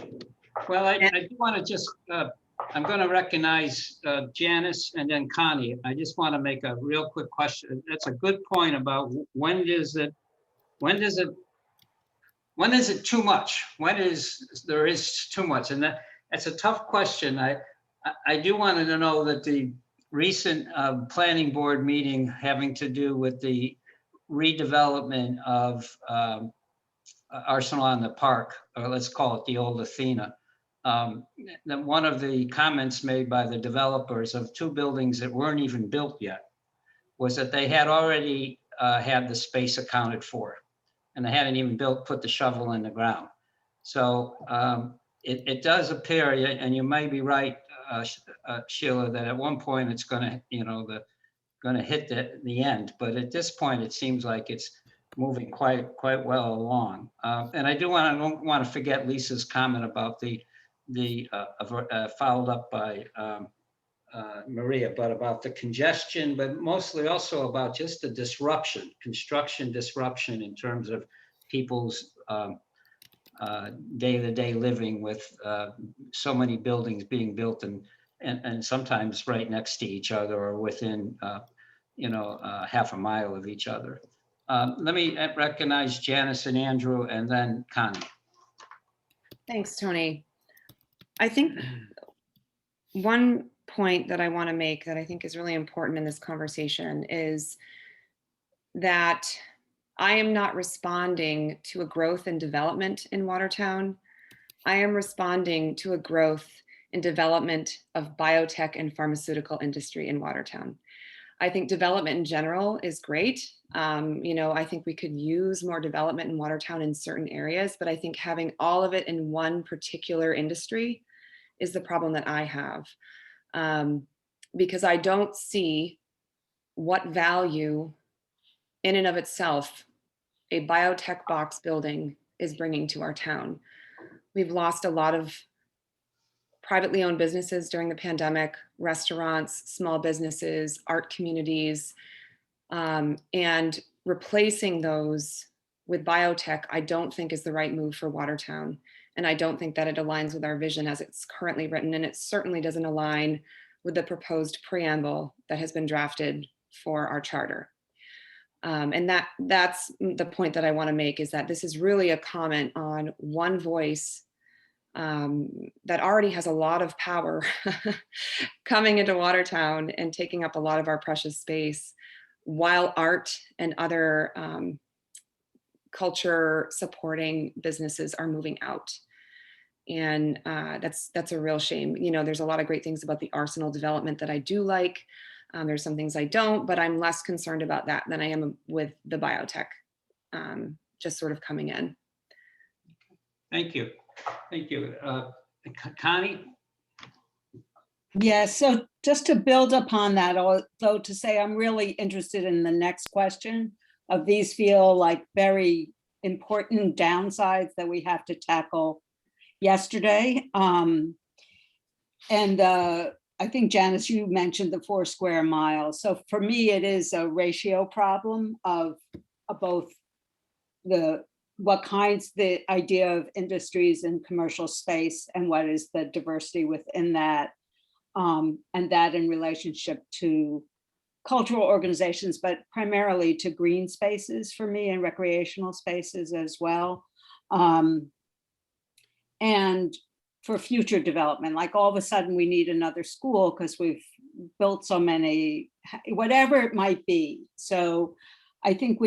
Well, I do want to just, I'm going to recognize Janice and then Connie. I just want to make a real quick question. That's a good point about when is it too much? When there is too much? And that's a tough question. I do want to know that the recent planning board meeting having to do with the redevelopment of Arsenal on the Park, or let's call it the old Athena. That one of the comments made by the developers of 2 buildings that weren't even built yet was that they had already had the space accounted for. And they hadn't even put the shovel in the ground. So it does appear, and you may be right, Sheila, that at one point it's going to, going to hit the end. But at this point, it seems like it's moving quite well along. And I don't want to forget Lisa's comment about the followed up by Maria, but about the congestion, but mostly also about just the disruption, construction disruption in terms of people's day-to-day living with so many buildings being built and sometimes right next to each other or within half a mile of each other. Let me recognize Janice and Andrew and then Connie. Thanks, Tony. I think one point that I want to make that I think is really important in this conversation is that I am not responding to a growth and development in Watertown. I am responding to a growth and development of biotech and pharmaceutical industry in Watertown. I think development in general is great. I think we could use more development in Watertown in certain areas, but I think having all of it in one particular industry is the problem that I have. Because I don't see what value in and of itself a biotech box building is bringing to our town. We've lost a lot of privately owned businesses during the pandemic, restaurants, small businesses, art communities, and replacing those with biotech, I don't think is the right move for Watertown. And I don't think that it aligns with our vision as it's currently written. And it certainly doesn't align with the proposed preamble that has been drafted for our charter. And that's the point that I want to make, is that this is really a comment on one voice that already has a lot of power coming into Watertown and taking up a lot of our precious space, while art and other culture supporting businesses are moving out. And that's a real shame. You know, there's a lot of great things about the Arsenal development that I do like. There's some things I don't, but I'm less concerned about that than I am with the biotech just sort of coming in. Thank you. Thank you. Connie? Yeah, so just to build upon that, although to say I'm really interested in the next question of these feel like very important downsides that we have to tackle yesterday. I think, Janice, you mentioned the 4 square miles. So for me, it is a ratio problem of both what kinds, the idea of industries and commercial space, and what is the diversity within that, and that in relationship to cultural organizations, but primarily to green spaces for me, and recreational spaces as well. And for future development, like all of a sudden we need another school because we've built so many, whatever it might be. So I think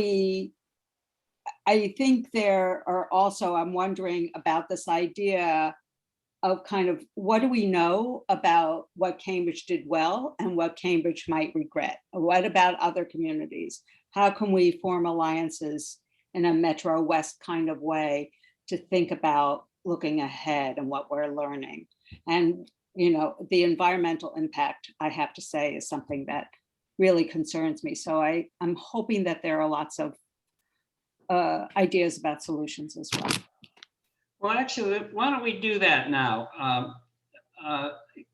there are also, I'm wondering about this idea of kind of what do we know about what Cambridge did well and what Cambridge might regret? What about other communities? How can we form alliances in a Metro West kind of way to think about looking ahead and what we're learning? And, you know, the environmental impact, I have to say, is something that really concerns me. So I'm hoping that there are lots of ideas about solutions as well. Well, actually, why don't we do that now?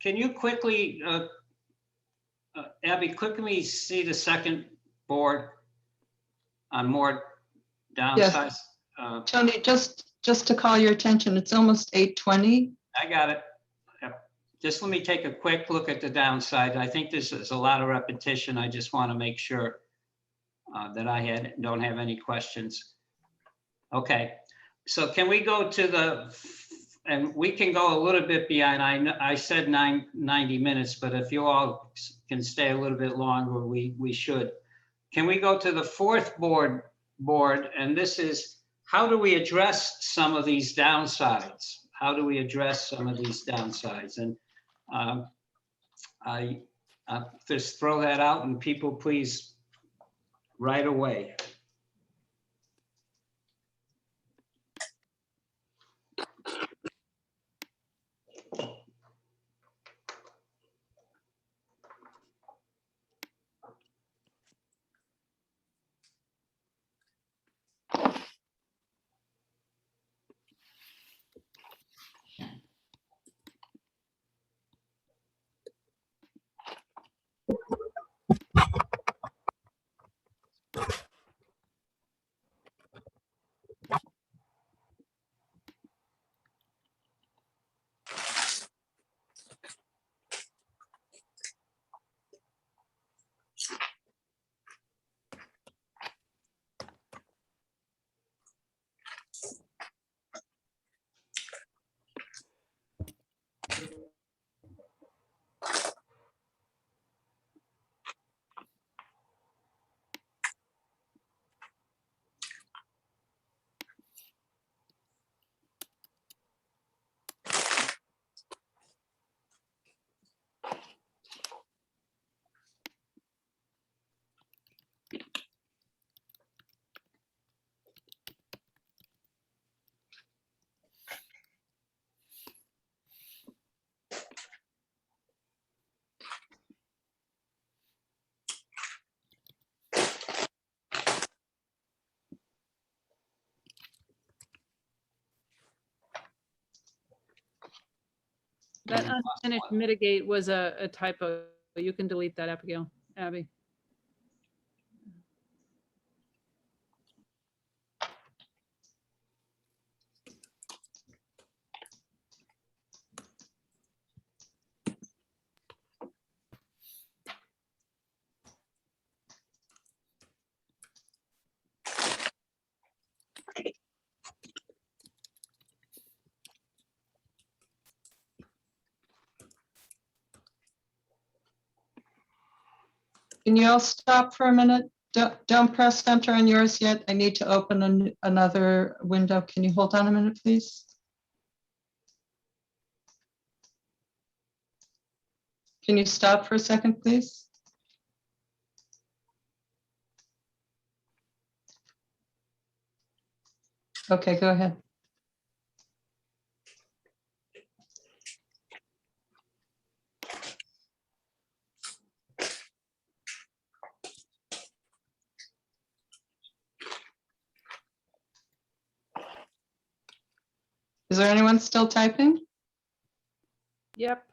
Can you quickly, Abby, quickly see the second board on more downsize? Tony, just to call your attention, it's almost 8:20. I got it. Yep. Just let me take a quick look at the downside. I think this is a lot of repetition. I just want to make sure that I don't have any questions. Okay. So can we go to and we can go a little bit beyond, I said 90 minutes, but if you all can stay a little bit longer, we should. Can we go to the fourth board? And this is, how do we address some of these downsides? How do we address some of these downsides? And I just throw that out, and people please right away. That unfinished mitigate was a typo. You can delete that, Abigail, Abby. Can you all stop for a minute? Don't press enter on yours yet. I need to open another window. Can you hold on a minute, please? Can you stop for a second, please? Okay, go ahead. Is there anyone still typing? Yep.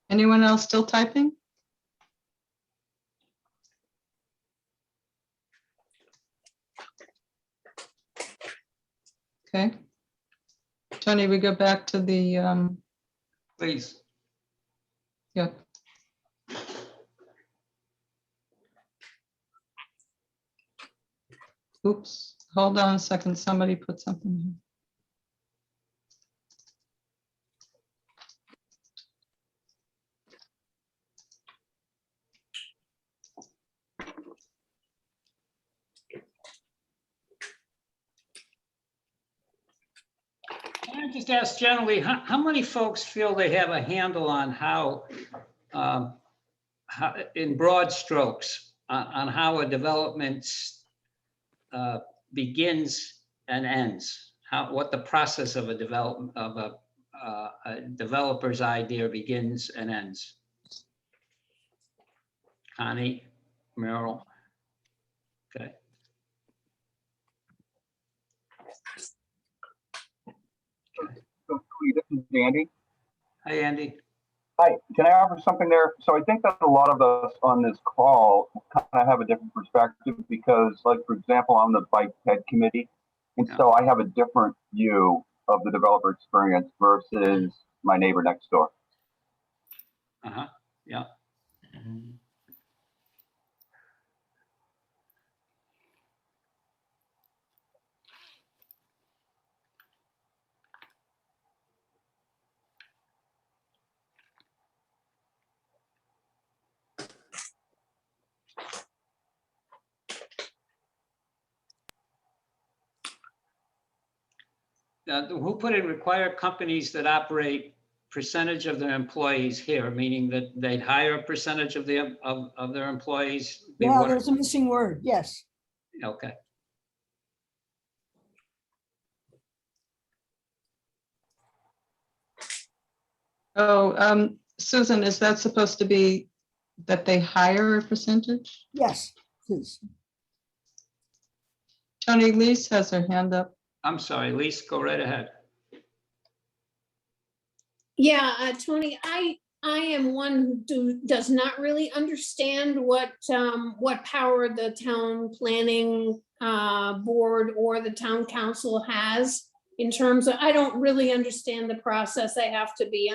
Anyone else still typing? Okay. Tony, we go back to the, Please. yeah. Oops, hold on a second. Somebody put something here. Can I just ask generally, how many folks feel they have a handle on how in broad strokes, on how a development begins and ends? What the process of a developer's idea begins and ends? Connie, Merrill? Okay. This is Andy. Hi, Andy. Hi, can I offer something there? So I think that a lot of us on this call kind of have a different perspective because, like, for example, I'm the bike ped committee. And so I have a different view of the developer experience versus my neighbor next door. Uh-huh, yeah. Who put in require companies that operate percentage of their employees here, meaning that they'd hire a percentage of their employees? Yeah, there's a missing word, yes. Okay. Oh, Susan, is that supposed to be that they hire a percentage? Yes, please. Tony, Lise has her hand up. I'm sorry, Lise, go right ahead. Yeah, Tony, I am one who does not really understand what power the town planning board or the town council has in terms of, I don't really understand the process. I have to be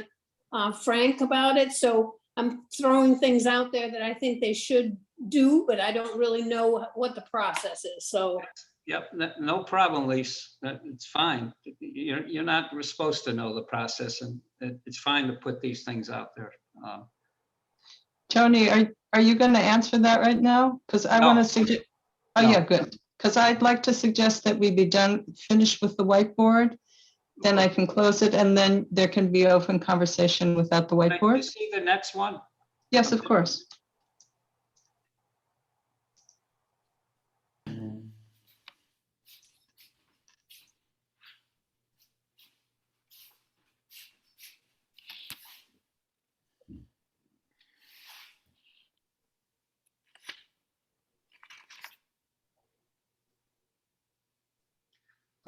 frank about it. So I'm throwing things out there that I think they should do, but I don't really know what the process is. So Yep, no problem, Lise. It's fine. You're not supposed to know the process, and it's fine to put these things out there. Tony, are you going to answer that right now? Because I want to suggest, oh No. yeah, good. Because I'd like to suggest that we be finished with the whiteboard, then I can close it, and then there can be open conversation without the Can you whiteboard. see the next one? Yes, of course.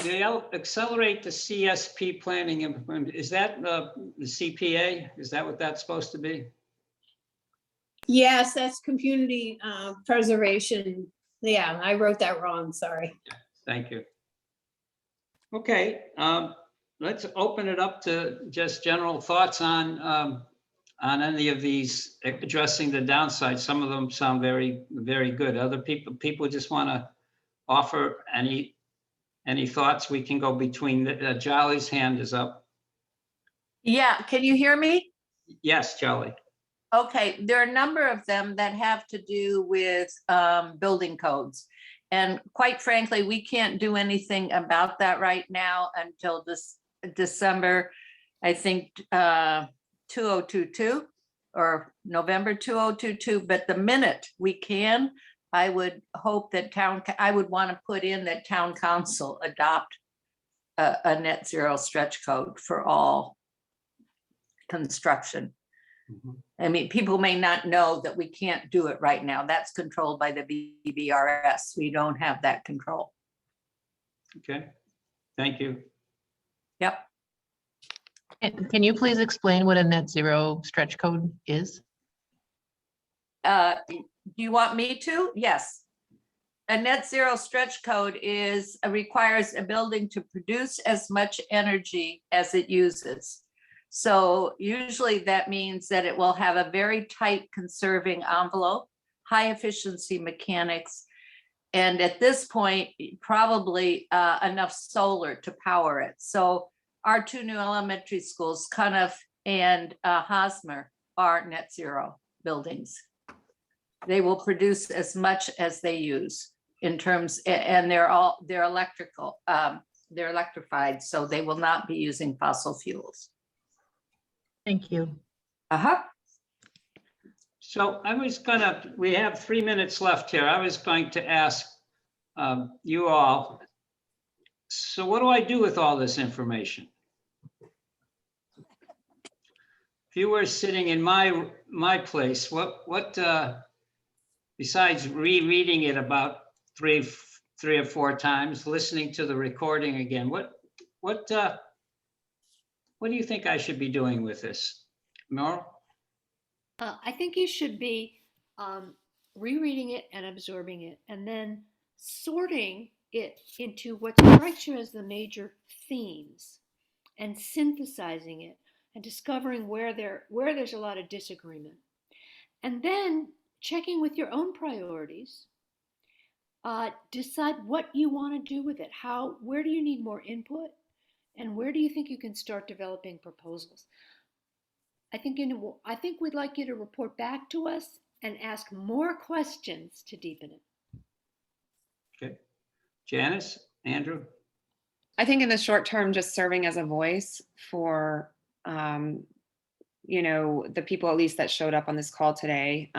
They'll accelerate the CSP planning implement. Is that the CPA? Is that what that's supposed to be? yes, that's community preservation. Yeah, I wrote that wrong, sorry. Thank you. Okay, let's open it up to just general thoughts on any of these addressing the downside. Some of them sound very, very good. Other people just want to offer any thoughts. We can go between. Jolly's hand is up. Yeah, can you hear me? Yes, Jolly. Okay, there are a number of them that have to do with building codes. And quite frankly, we can't do anything about that right now until this December, I think 2022 or November 2022. But the minute we can, I would hope that I would want to put in that town council adopt a net zero stretch code for all construction. I mean, people may not know that we can't do it right now. That's controlled by the BBRS. We don't have that control. Okay, thank you. Yep. And can you please explain what a net zero stretch code is? Do you want me to? Yes. A net zero stretch code requires a building to produce as much energy as it uses. So usually that means that it will have a very tight conserving envelope, high efficiency mechanics, and at this point, probably enough solar to power it. So our two new elementary schools, Cuniff and Hosmer, are net zero buildings. They will produce as much as they use in terms, and they're electrical, they're electrified, so they will not be using fossil fuels. Thank you. Uh-huh. So we have 3 minutes left here. I was going to ask you all, so what do I do with all this information? If you were sitting in my place, what besides rereading it about three or four times, listening to the recording again, what do you think I should be doing with this? Nora? I think you should be rereading it and absorbing it, and then sorting it into what strikes you as the major themes, and synthesizing it and discovering where there's a lot of disagreement, and then checking with your own priorities. Decide what you want to do with it. Where do you need more input? And where do you think you can start developing proposals? I think we'd like you to report back to us and ask more questions to deepen it. Okay. Janice, Andrew? I think in the short term, just serving as a voice for, the people at least that showed up on this call today,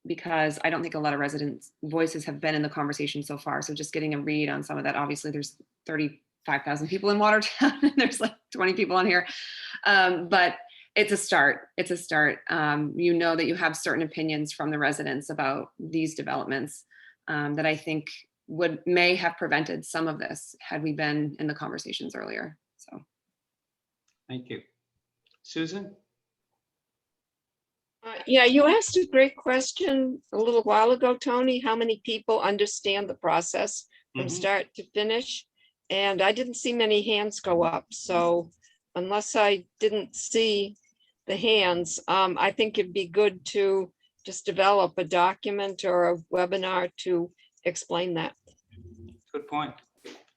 because I don't think a lot of residents' voices have been in the conversation so far. So just getting a read on some of that. Obviously, there's 35,000 people in Watertown, and there's like 20 people on here. But it's a start. It's a start. You know that you have certain opinions from the residents about these developments that I think may have prevented some of this had we been in the conversations earlier. So, thank you. Susan? Yeah, you asked a great question a little while ago, Tony. How many people understand the process from start to finish? And I didn't see many hands go up. So unless I didn't see the hands, I think it'd be good to just develop a document or a webinar to explain that. Good point.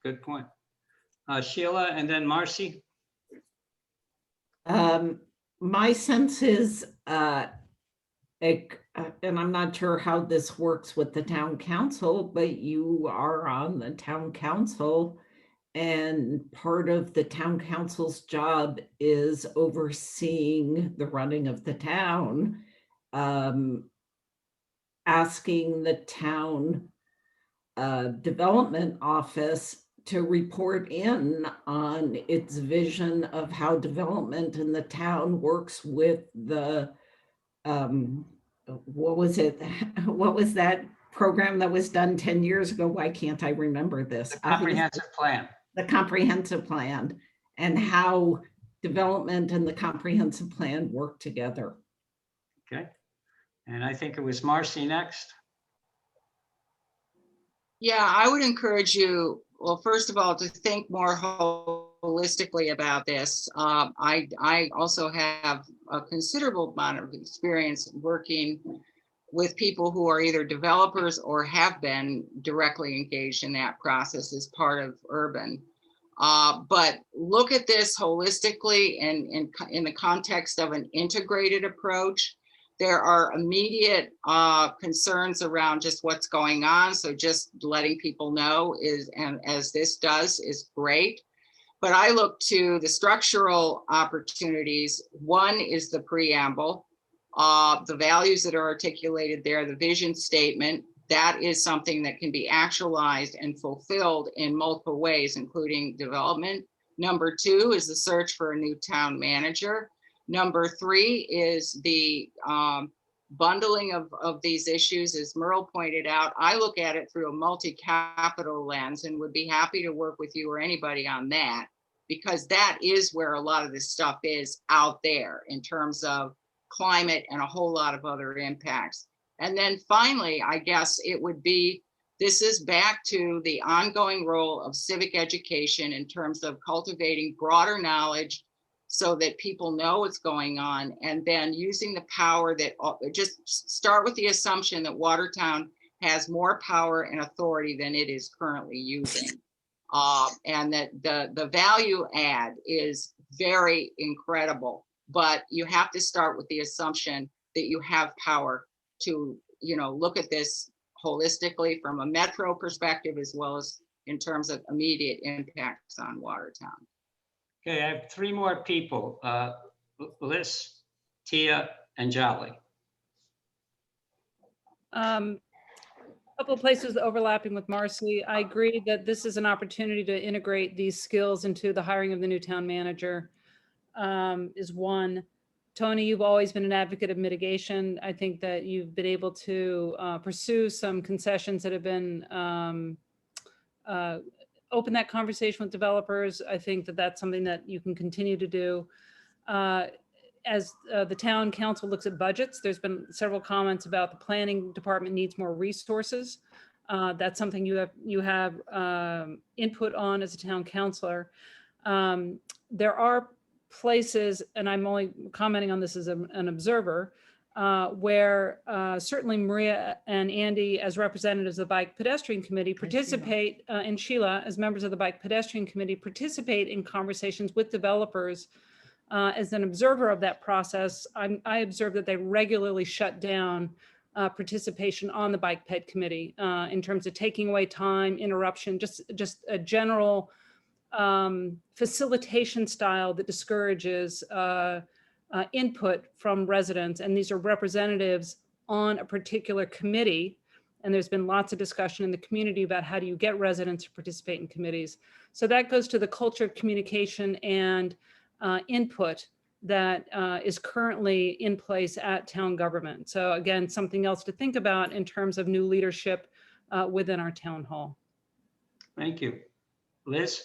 Good point. Sheila and then Marcy. My sense is, and I'm not sure how this works with the town council, but you are on the town council, and part of the town council's job is overseeing the running of the town, asking the town development office to report in on its vision of how development in the town works with the what was it? What was that program that was done 10 years ago? Why can't I remember this? The comprehensive plan. The comprehensive plan, and how development and the comprehensive plan work together. Okay. And I think it was Marcy next. Yeah, I would encourage you, well, first of all, to think more holistically about this. I also have a considerable amount of experience working with people who are either developers or have been directly engaged in that process as part of urban. But look at this holistically and in the context of an integrated approach. There are immediate concerns around just what's going on. So just letting people know is, and as this does, is great. But I look to the structural opportunities. One is the preamble, the values that are articulated there, the vision statement. That is something that can be actualized and fulfilled in multiple ways, including development. Number two is the search for a new town manager. Number three is the bundling of these issues. As Merle pointed out, I look at it through a multi-capital lens and would be happy to work with you or anybody on that, because that is where a lot of this stuff is out there in terms of climate and a whole lot of other impacts. And then finally, I guess it would be, this is back to the ongoing role of civic education in terms of cultivating broader knowledge so that people know what's going on, and then using the power that, just start with the assumption that Watertown has more power and authority than it is currently using. And that the value add is very incredible, but you have to start with the assumption that you have power to, look at this holistically from a metro perspective, as well as in terms of immediate impacts on Watertown. Okay, I have three more people, Liz, Tia, and Jolly. Couple of places overlapping with Marcy. I agree that this is an opportunity to integrate these skills into the hiring of the new town manager, is one. Tony, you've always been an advocate of mitigation. I think that you've been able to pursue some concessions that have been open that conversation with developers. I think that that's something that you can continue to do. As the town council looks at budgets, there's been several comments about the planning department needs more resources. That's something you have input on as a town councilor. There are places, and I'm only commenting on this as an observer, where certainly Maria and Andy as representatives of the Bike Pedestrian Committee participate, and Sheila as members of the Bike Pedestrian Committee participate in conversations with developers. As an observer of that process, I observe that they regularly shut down participation on the Bike Ped Committee in terms of taking away time, interruption, just a general facilitation style that discourages input from residents. And these are representatives on a particular committee. And there's been lots of discussion in the community about how do you get residents to participate in committees. So that goes to the culture of communication and input that is currently in place at town government. So again, something else to think about in terms of new leadership within our town hall. Thank you. Liz?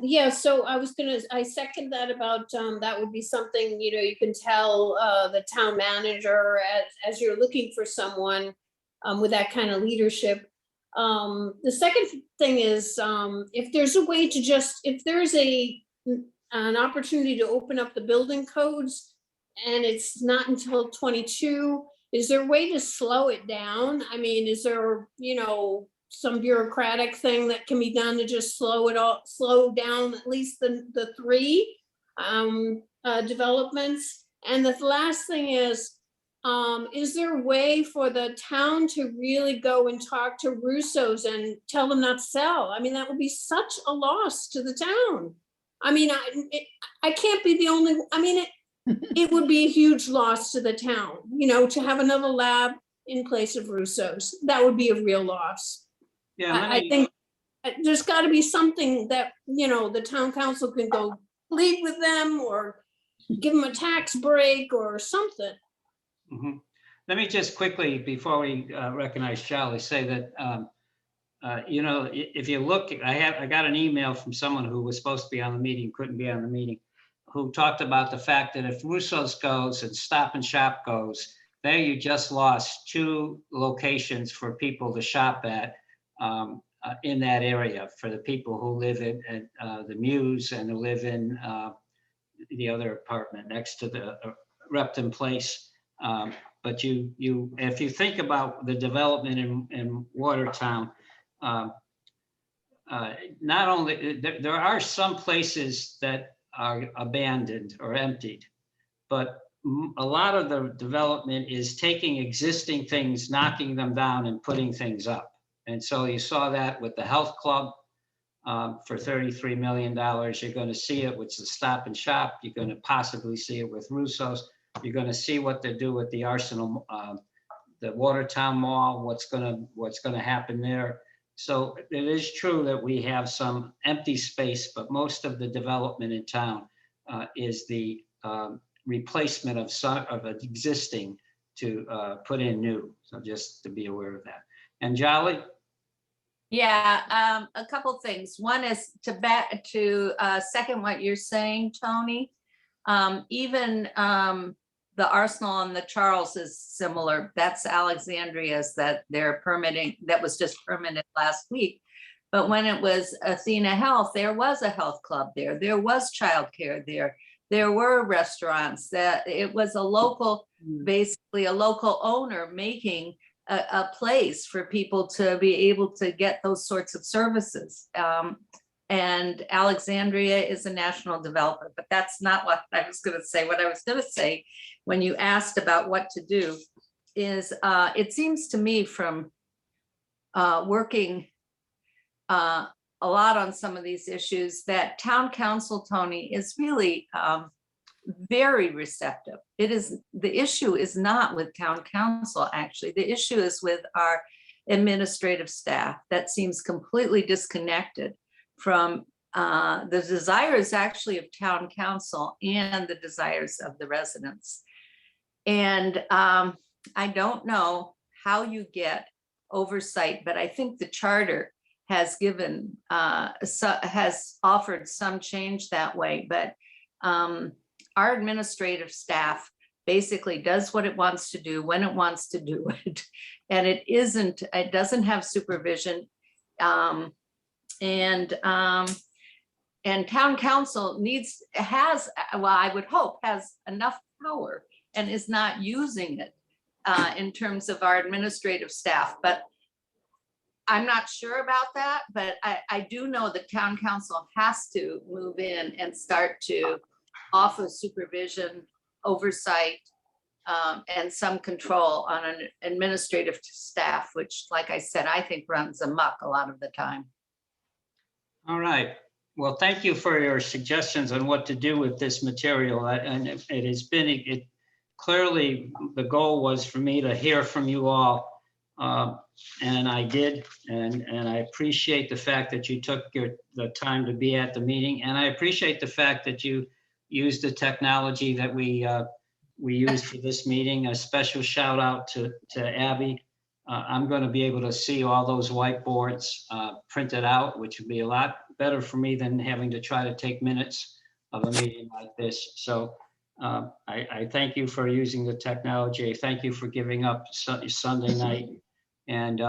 Yeah, so I second that about that would be something, you can tell the town manager as you're looking for someone with that kind of leadership. The second thing is if there's a way to if there's an opportunity to open up the building codes and it's not until 22. Is there a way to slow it down? I mean, is there, some bureaucratic thing that can be done to just slow down at least the three developments? And the last thing is there a way for the town to really go and talk to Russo's and tell them not to sell? I mean, that would be such a loss to the town. I mean, I can't be the only, it would be a huge loss to the town, to have another lab in place of Russo's. That would be a real loss. Yeah, I think there's got to be something that, the town council can go plead with them or give them a tax break or something. Mhm. Let me just quickly, before we recognize Charlie, say that, if you look, I got an email from someone who was supposed to be on the meeting, couldn't be on the meeting, who talked about the fact that if Russo's goes and Stop and Shop goes, there you just lost 2 locations for people to shop at in that area, for the people who live at the Muse and who live in the other apartment next to the Repton Place. But if you think about the development in Watertown, not only, there are some places that are abandoned or emptied, but a lot of the development is taking existing things, knocking them down and putting things up. And so you saw that with the health club for $33 million. You're going to see it with the Stop and Shop. You're going to possibly see it with Russo's. You're going to see what they do with the Arsenal, the Watertown Mall, what's going to happen there. So it is true that we have some empty space, but most of the development in town is the replacement of existing to put in new. So just to be aware of that. And Jolly? Yeah, a couple things. One is to second what you're saying, Tony. Even the Arsenal and the Charles is similar. That's Alexandria's that they're permitting, that was just permitted last week. But when it was Athena Health, there was a health club there. There was childcare there. There were restaurants. That it was a local, basically a local owner making a place for people to be able to get those sorts of services. And Alexandria is a national developer, but that's not what I was going to say. What I was going to say when you asked about what to do is it seems to me from working a lot on some of these issues that town council, Tony, is really very receptive. The issue is not with town council, actually. The issue is with our administrative staff that seems completely disconnected from the desires actually of town council and the desires of the residents. And I don't know how you get oversight, but I think the charter has given, has offered some change that way, but our administrative staff basically does what it wants to do when it wants to do it. And it doesn't have supervision. And town council I would hope has enough power and is not using it in terms of our administrative staff. But I'm not sure about that, but I do know that town council has to move in and start to offer supervision, oversight, and some control on an administrative staff, which, like I said, I think runs amok a lot of the time. All right. Well, thank you for your suggestions on what to do with this material. And it has been, clearly the goal was for me to hear from you all. And I did, and I appreciate the fact that you took the time to be at the meeting. And I appreciate the fact that you used the technology that we used for this meeting. A special shout out to Abby. I'm going to be able to see all those whiteboards printed out, which would be a lot better for me than having to try to take minutes of a meeting like this. So I thank you for using the technology. Thank you for giving up Sunday night. And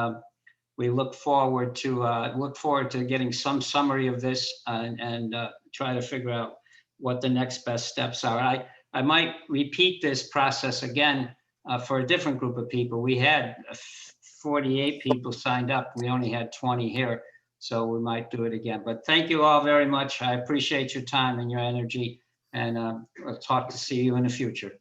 we look forward to getting some summary of this and try to figure out what the next best steps are. I might repeat this process again for a different group of people. We had 48 people signed up. We only had 20 here, so we might do it again. But thank you all very much. I appreciate your time and your energy, and I'll talk to see you in the future.